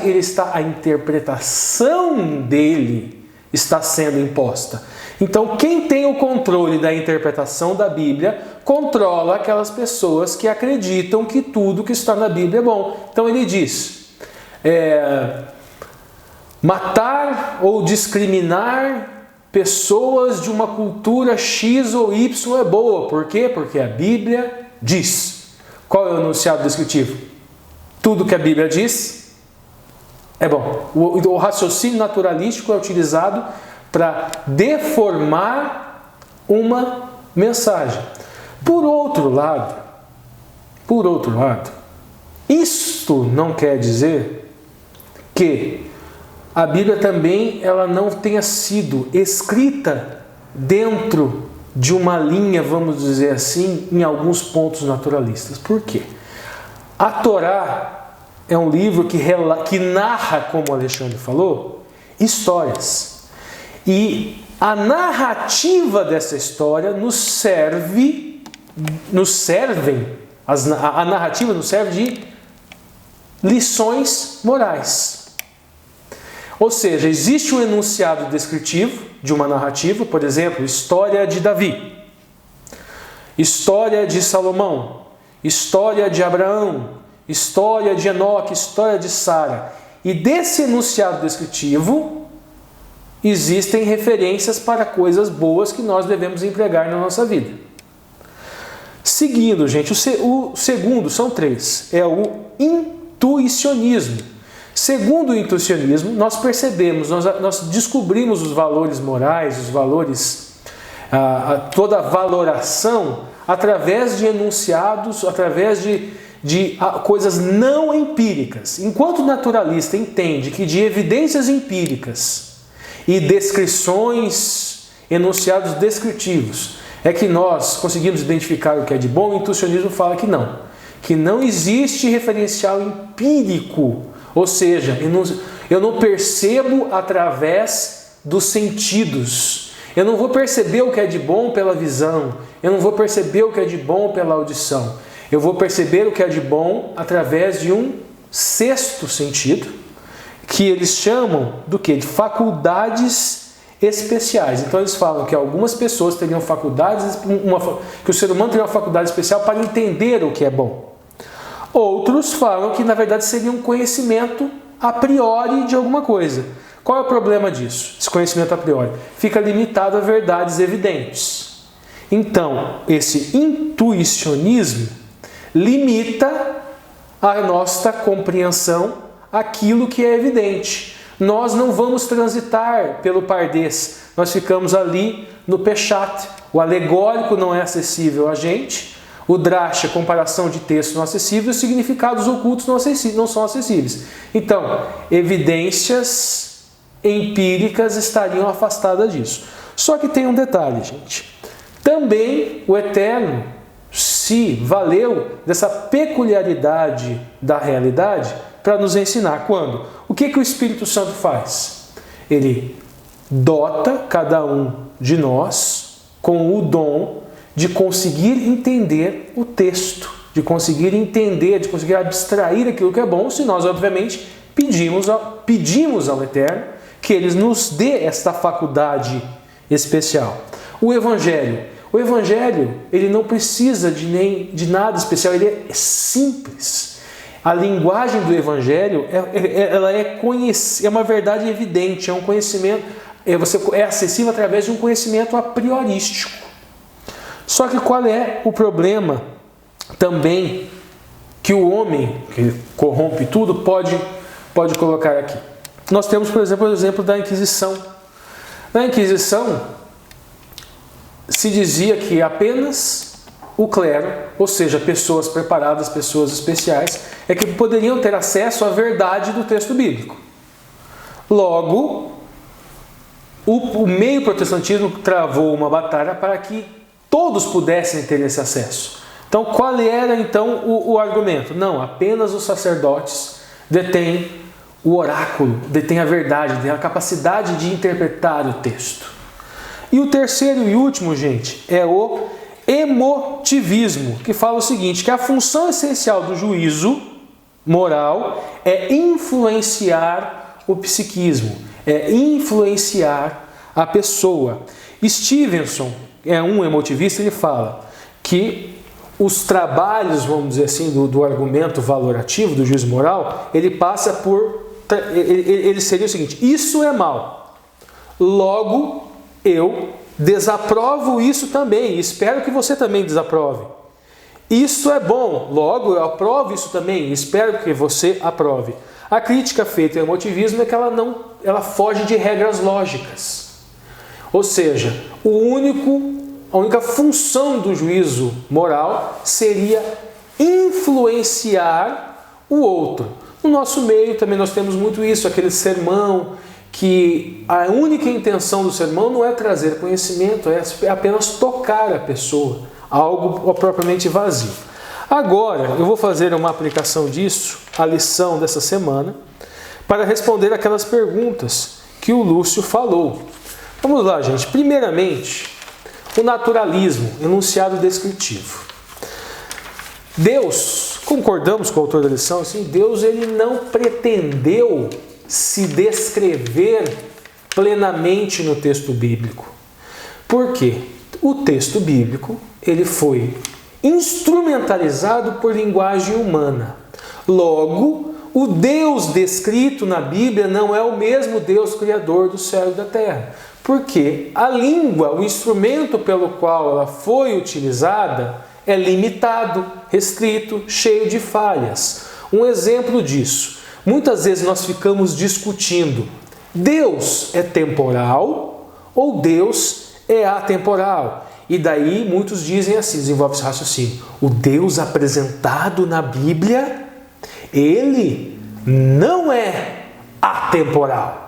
a interpretação dele está sendo imposta. Então, quem tem o controle da interpretação da Bíblia, controla aquelas pessoas que acreditam que tudo que está na Bíblia é bom. Então ele diz, matar ou discriminar pessoas de uma cultura X ou Y é boa. Por quê? Porque a Bíblia diz. Qual é o enunciado descritivo? Tudo que a Bíblia diz é bom. O raciocínio naturalístico é utilizado para deformar uma mensagem. Por outro lado, isto não quer dizer que a Bíblia também ela não tenha sido escrita dentro de uma linha, vamos dizer assim, em alguns pontos naturalistas. Por quê? A Torá é um livro que narra, como o Alexandre falou, histórias. E a narrativa dessa história a narrativa nos serve de lições morais. Ou seja, existe um enunciado descritivo de uma narrativa, por exemplo, história de Davi, história de Salomão, história de Abraão, história de Enoque, história de Sara. E desse enunciado descritivo existem referências para coisas boas que nós devemos empregar na nossa vida. Seguindo, gente, o segundo, são 3, é o intuicionismo. Segundo o intuicionismo, nós percebemos, nós descobrimos os valores morais, os valores, toda a valoração, através de enunciados, através de coisas não empíricas. Enquanto o naturalista entende que de evidências empíricas e descrições, enunciados descritivos, é que nós conseguimos identificar o que é de bom, o intuicionismo fala que não existe referencial empírico, ou seja, eu não percebo através dos sentidos. Eu não vou perceber o que é de bom pela visão, eu não vou perceber o que é de bom pela audição. Eu vou perceber o que é de bom através de um sexto sentido, que eles chamam do quê? De faculdades especiais. Então eles falam que algumas pessoas teriam faculdades, que o ser humano teria uma faculdade especial para entender o que é bom. Outros falam que na verdade seria um conhecimento a priori de alguma coisa. Qual é o problema disso? Esse conhecimento a priori fica limitado a verdades evidentes. Então, esse intuicionismo limita a nossa compreensão àquilo que é evidente. Nós não vamos transitar pelo pardês, nós ficamos ali no Peshat. O alegórico não é acessível a gente, o drash, a comparação de texto não é acessível, os significados ocultos não são acessíveis. Então, evidências empíricas estariam afastadas disso. Só que tem um detalhe, gente. Também o Eterno se valeu dessa peculiaridade da realidade para nos ensinar. Quando? O que o Espírito Santo faz? Ele dota cada um de nós com o dom de conseguir entender o texto, de conseguir entender, de conseguir abstrair aquilo que é bom, se nós, obviamente, pedimos ao Eterno que Ele nos dê esta faculdade especial. O Evangelho, ele não precisa de nada especial, ele é simples. A linguagem do Evangelho ela é uma verdade evidente, é um conhecimento, é acessível através de um conhecimento a priorístico. Só que qual é o problema também que o homem, que corrompe tudo, pode colocar aqui? Nós temos, por exemplo, o exemplo da Inquisição. Na Inquisição, se dizia que apenas o clero, ou seja, pessoas preparadas, pessoas especiais, é que poderiam ter acesso à verdade do texto bíblico. Logo, o meio protestantismo travou uma batalha para que todos pudessem ter esse acesso. Então, qual era então o argumento? Não, apenas os sacerdotes detêm o oráculo, detêm a verdade, detêm a capacidade de interpretar o texto. E o terceiro e último, gente, é o emotivismo, que fala o seguinte, que a função essencial do juízo moral é influenciar o psiquismo, é influenciar a pessoa. Stevenson é um emotivista, ele fala que os trabalhos, vamos dizer assim, do argumento valorativo, do juízo moral, ele passa por... Ele seria o seguinte, isso é mal, logo eu desaprovo isso também, e espero que você também desaprove. Isso é bom, logo eu aprovo isso também, e espero que você aprove. A crítica feita ao emotivismo é que ela foge de regras lógicas. Ou seja, a única função do juízo moral seria influenciar o outro. No nosso meio também nós temos muito isso, aquele sermão que a única intenção do sermão não é trazer conhecimento, é apenas tocar a pessoa, algo propriamente vazio. Agora, eu vou fazer uma aplicação disso, a lição dessa semana, para responder aquelas perguntas que o Lúcio falou. Vamos lá, gente. Primeiramente, o naturalismo, enunciado descritivo. Deus, concordamos com o autor da lição, assim, Deus ele não pretendeu se descrever plenamente no texto bíblico. Por quê? O texto bíblico ele foi instrumentalizado por linguagem humana. Logo, o Deus descrito na Bíblia não é o mesmo Deus criador do céu e da terra. Porque a língua, o instrumento pelo qual ela foi utilizada, é limitado, restrito, cheio de falhas. Um exemplo disso, muitas vezes nós ficamos discutindo, Deus é temporal ou Deus é atemporal? E daí muitos dizem assim, desenvolve esse raciocínio, o Deus apresentado na Bíblia, ele não é atemporal.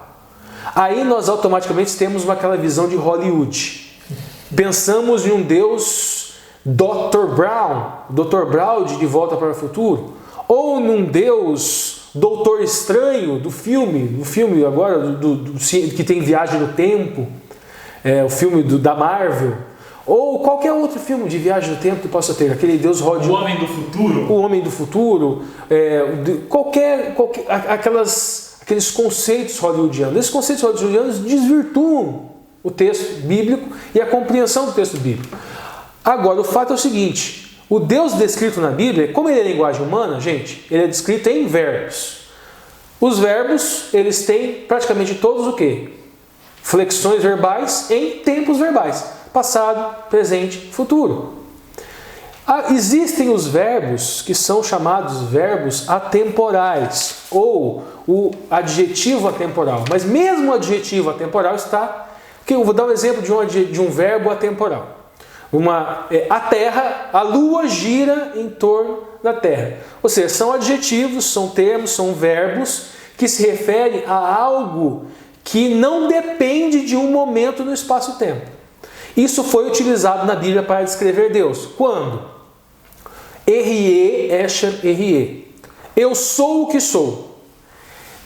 Aí nós automaticamente temos aquela visão de Hollywood. Pensamos em um Deus Dr. Brown de Volta para o Futuro, ou num Deus Doutor Estranho do filme agora que tem viagem no tempo, o filme da Marvel, ou qualquer outro filme de viagem no tempo que possa ter, aquele Deus O Homem do Futuro. O Homem do Futuro, aqueles conceitos hollywoodianos. Esses conceitos hollywoodianos desvirtuam o texto bíblico e a compreensão do texto bíblico. Agora, o fato é o seguinte, o Deus descrito na Bíblia, como ele é linguagem humana, gente, ele é descrito em verbos. Os verbos, eles têm praticamente todos o quê? Flexões verbais em tempos verbais. Passado, presente, futuro. Existem os verbos que são chamados verbos atemporais, ou o adjetivo atemporal. Mas mesmo o adjetivo atemporal está... Eu vou dar um exemplo de um verbo atemporal. A Terra, a Lua gira em torno da Terra. Ou seja, são adjetivos, são termos, são verbos que se referem a algo que não depende de um momento no espaço-tempo. Isso foi utilizado na Bíblia para descrever Deus. Quando? R-E, Escher, R-E. Eu sou o que sou.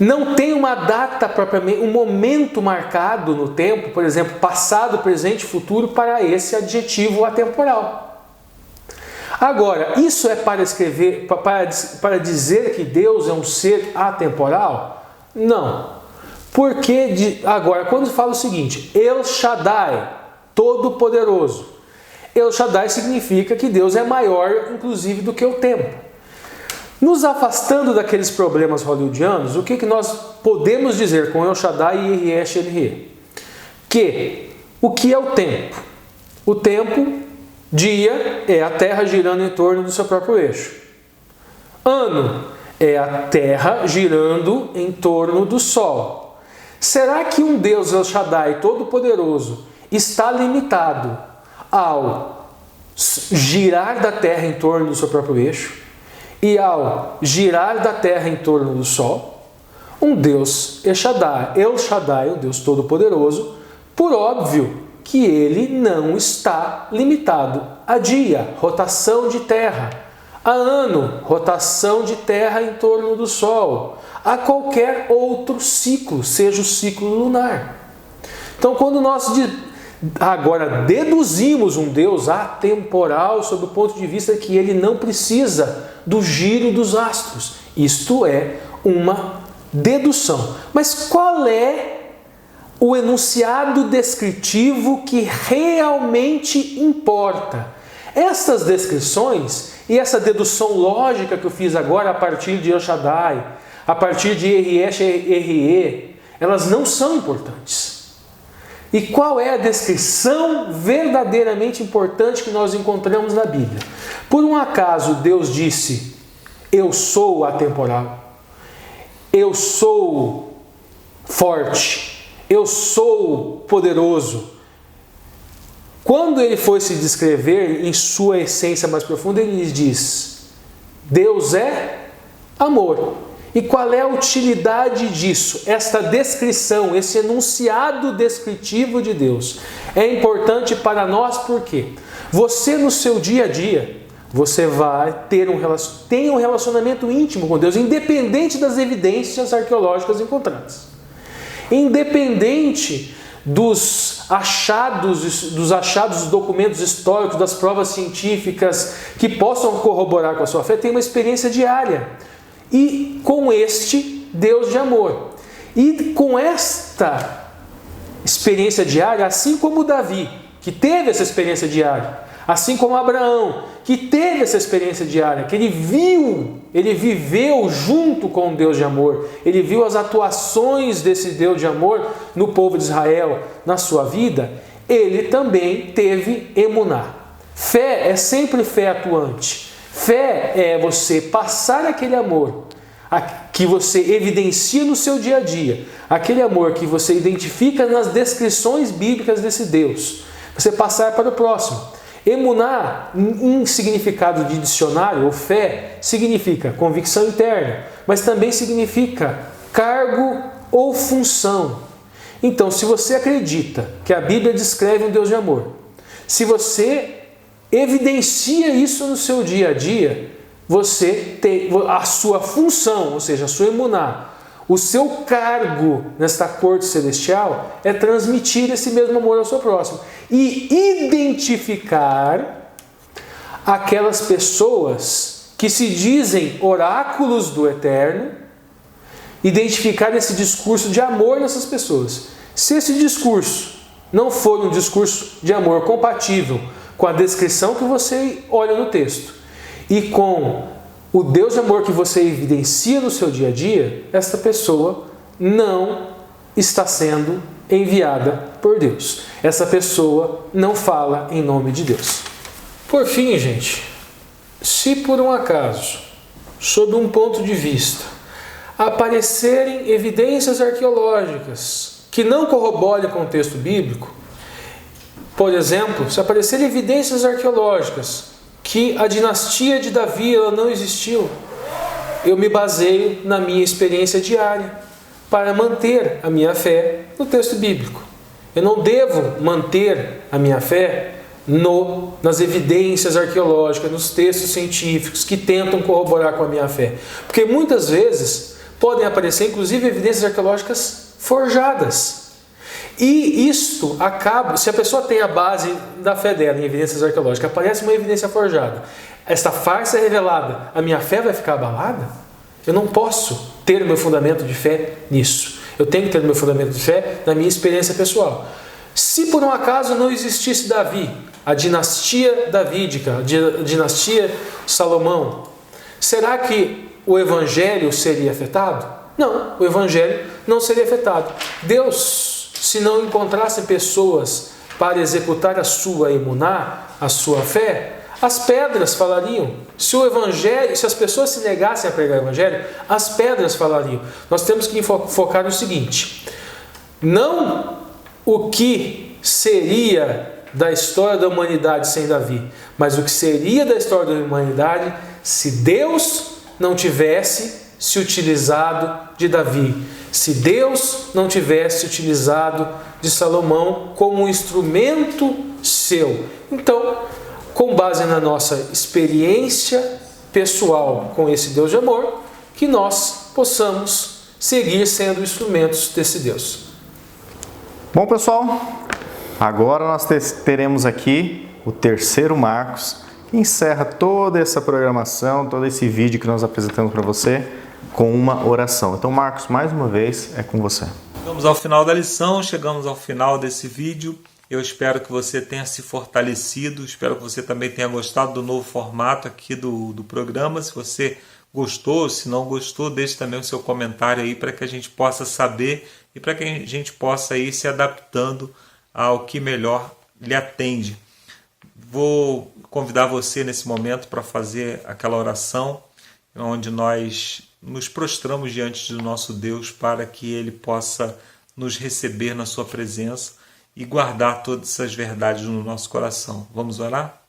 Não tem uma data propriamente, um momento marcado no tempo, por exemplo, passado, presente, futuro, para esse adjetivo atemporal. Agora, isso é para escrever, para dizer que Deus é um ser atemporal? Não. Porque, agora, quando fala o seguinte, El Shaddai, Todo-Poderoso. El Shaddai significa que Deus é maior, inclusive, do que o tempo. Nos afastando daqueles problemas hollywoodianos, o que nós podemos dizer com El Shaddai e R-E? Que o que é o tempo? O tempo, dia, é a Terra girando em torno do seu próprio eixo. Ano é a Terra girando em torno do Sol. Será que um Deus El Shaddai Todo-Poderoso está limitado ao girar da Terra em torno do seu próprio eixo e ao girar da Terra em torno do Sol? Um Deus El Shaddai, um Deus Todo-Poderoso, por óbvio que ele não está limitado a dia, rotação de Terra, a ano, rotação de Terra em torno do Sol, a qualquer outro ciclo, seja o ciclo lunar. Então, quando nós agora deduzimos um Deus atemporal sob o ponto de vista que ele não precisa do giro dos astros. Isto é uma dedução. Mas qual é o enunciado descritivo que realmente importa? Essas descrições e essa dedução lógica que eu fiz agora a partir de El Shaddai, a partir de R-E, elas não são importantes. E qual é a descrição verdadeiramente importante que nós encontramos na Bíblia? Por um acaso Deus disse, eu sou atemporal, eu sou forte, eu sou poderoso. Quando ele foi se descrever em sua essência mais profunda, ele diz, Deus é amor. E qual é a utilidade disso? Esta descrição, esse enunciado descritivo de Deus é importante para nós porque você no seu dia a dia, você vai ter tem um relacionamento íntimo com Deus, independente das evidências arqueológicas encontradas. Independente dos achados dos documentos históricos, das provas científicas que possam corroborar com a sua fé, tem uma experiência diária. E com este Deus de amor. E com esta experiência diária, assim como Davi, que teve essa experiência diária. Assim como Abraão, que teve essa experiência diária, que ele viveu junto com o Deus de amor, ele viu as atuações desse Deus de amor no povo de Israel, na sua vida, ele também teve emuná. Fé é sempre fé atuante. Fé é você passar aquele amor que você evidencia no seu dia a dia, aquele amor que você identifica nas descrições bíblicas desse Deus, você passar para o próximo. Emuná, em significado de dicionário, ou fé, significa convicção interna, mas também significa cargo ou função. Então, se você acredita que a Bíblia descreve um Deus de amor, se você evidencia isso no seu dia a dia, você tem a sua função, ou seja, a sua emuná, o seu cargo nesta corte celestial é transmitir esse mesmo amor ao seu próximo e identificar aquelas pessoas que se dizem oráculos do Eterno, identificar esse discurso de amor nessas pessoas. Se esse discurso não for um discurso de amor compatível com a descrição que você olha no texto e com o Deus de amor que você evidencia no seu dia a dia, esta pessoa não está sendo enviada por Deus. Essa pessoa não fala em nome de Deus. Por fim, gente, se por um acaso, sob um ponto de vista, aparecerem evidências arqueológicas que não corroborem com o texto bíblico, por exemplo, se aparecerem evidências arqueológicas que a dinastia de Davi ela não existiu, eu me baseio na minha experiência diária para manter a minha fé no texto bíblico. Eu não devo manter a minha fé nas evidências arqueológicas, nos textos científicos que tentam corroborar com a minha fé. Porque muitas vezes podem aparecer, inclusive, evidências arqueológicas forjadas. E isto acaba, se a pessoa tem a base da fé dela em evidências arqueológicas, aparece uma evidência forjada, esta farsa é revelada, a minha fé vai ficar abalada? Eu não posso ter meu fundamento de fé nisso. Eu tenho que ter meu fundamento de fé na minha experiência pessoal. Se por um acaso não existisse Davi, a dinastia davídica, a dinastia Salomão, será que o evangelho seria afetado? Não, o evangelho não seria afetado. Deus, se não encontrasse pessoas para executar a sua emuná, a sua fé, as pedras falariam. Se o evangelho, se as pessoas se negassem a pregar o evangelho, as pedras falariam. Nós temos que focar no seguinte: não o que seria da história da humanidade sem Davi, mas o que seria da história da humanidade se Deus não tivesse se utilizado de Davi, se Deus não tivesse utilizado de Salomão como um instrumento seu. Então, com base na nossa experiência pessoal com esse Deus de amor, que nós possamos seguir sendo instrumentos desse Deus. Bom, pessoal, agora nós teremos aqui o terceiro Marcos, que encerra toda essa programação, todo esse vídeo que nós apresentamos para você, com uma oração. Então, Marcos, mais uma vez, é com você. Chegamos ao final da lição, chegamos ao final desse vídeo. Eu espero que você tenha se fortalecido, espero que você também tenha gostado do novo formato aqui do programa. Se você gostou, se não gostou, deixe também o seu comentário aí para que a gente possa saber e para que a gente possa ir se adaptando ao que melhor lhe atende. Vou convidar você nesse momento para fazer aquela oração onde nós nos prostramos diante do nosso Deus para que Ele possa nos receber na sua presença e guardar todas essas verdades no nosso coração. Vamos orar?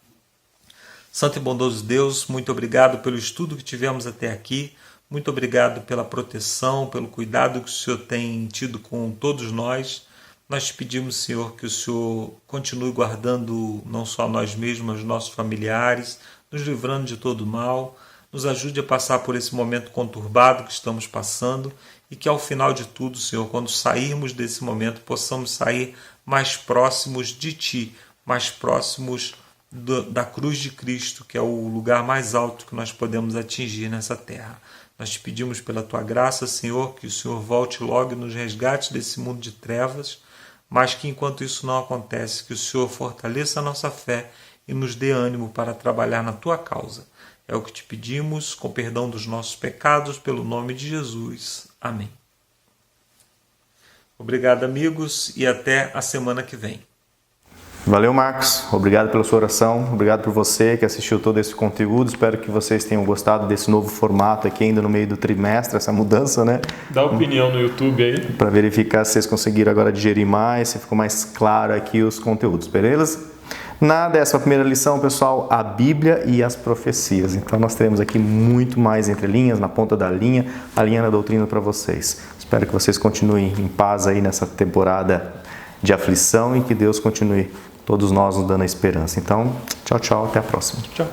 Santo e bondoso Deus, muito obrigado pelo estudo que tivemos até aqui, muito obrigado pela proteção, pelo cuidado que o Senhor tem tido com todos nós. Nós te pedimos, Senhor, que o Senhor continue guardando não só nós mesmos, mas nossos familiares, nos livrando de todo mal, nos ajude a passar por esse momento conturbado que estamos passando e que ao final de tudo, Senhor, quando sairmos desse momento, possamos sair mais próximos de Ti, mais próximos da cruz de Cristo, que é o lugar mais alto que nós podemos atingir nessa terra. Nós te pedimos pela Tua graça, Senhor, que o Senhor volte logo e nos resgate desse mundo de trevas, mas que enquanto isso não acontece, que o Senhor fortaleça a nossa fé e nos dê ânimo para trabalhar na tua causa. É o que te pedimos, com perdão dos nossos pecados, pelo nome de Jesus. Amém. Obrigado, amigos, e até a semana que vem. Valeu, Marcos. Obrigado pela sua oração. Obrigado por você que assistiu todo esse conteúdo. Espero que vocês tenham gostado desse novo formato aqui, ainda no meio do trimestre, essa mudança, né? Dá opinião no YouTube aí. Para verificar se vocês conseguiram agora digerir mais, se ficou mais claro aqui os conteúdos, beleza? Na 11ª lição, pessoal, a Bíblia e as profecias. Então nós teremos aqui muito mais entrelinhas, na ponta da linha, a linha da doutrina para vocês. Espero que vocês continuem em paz aí nessa temporada de aflição e que Deus continue todos nós nos dando a esperança. Então, tchau, tchau, até a próxima. Tchau.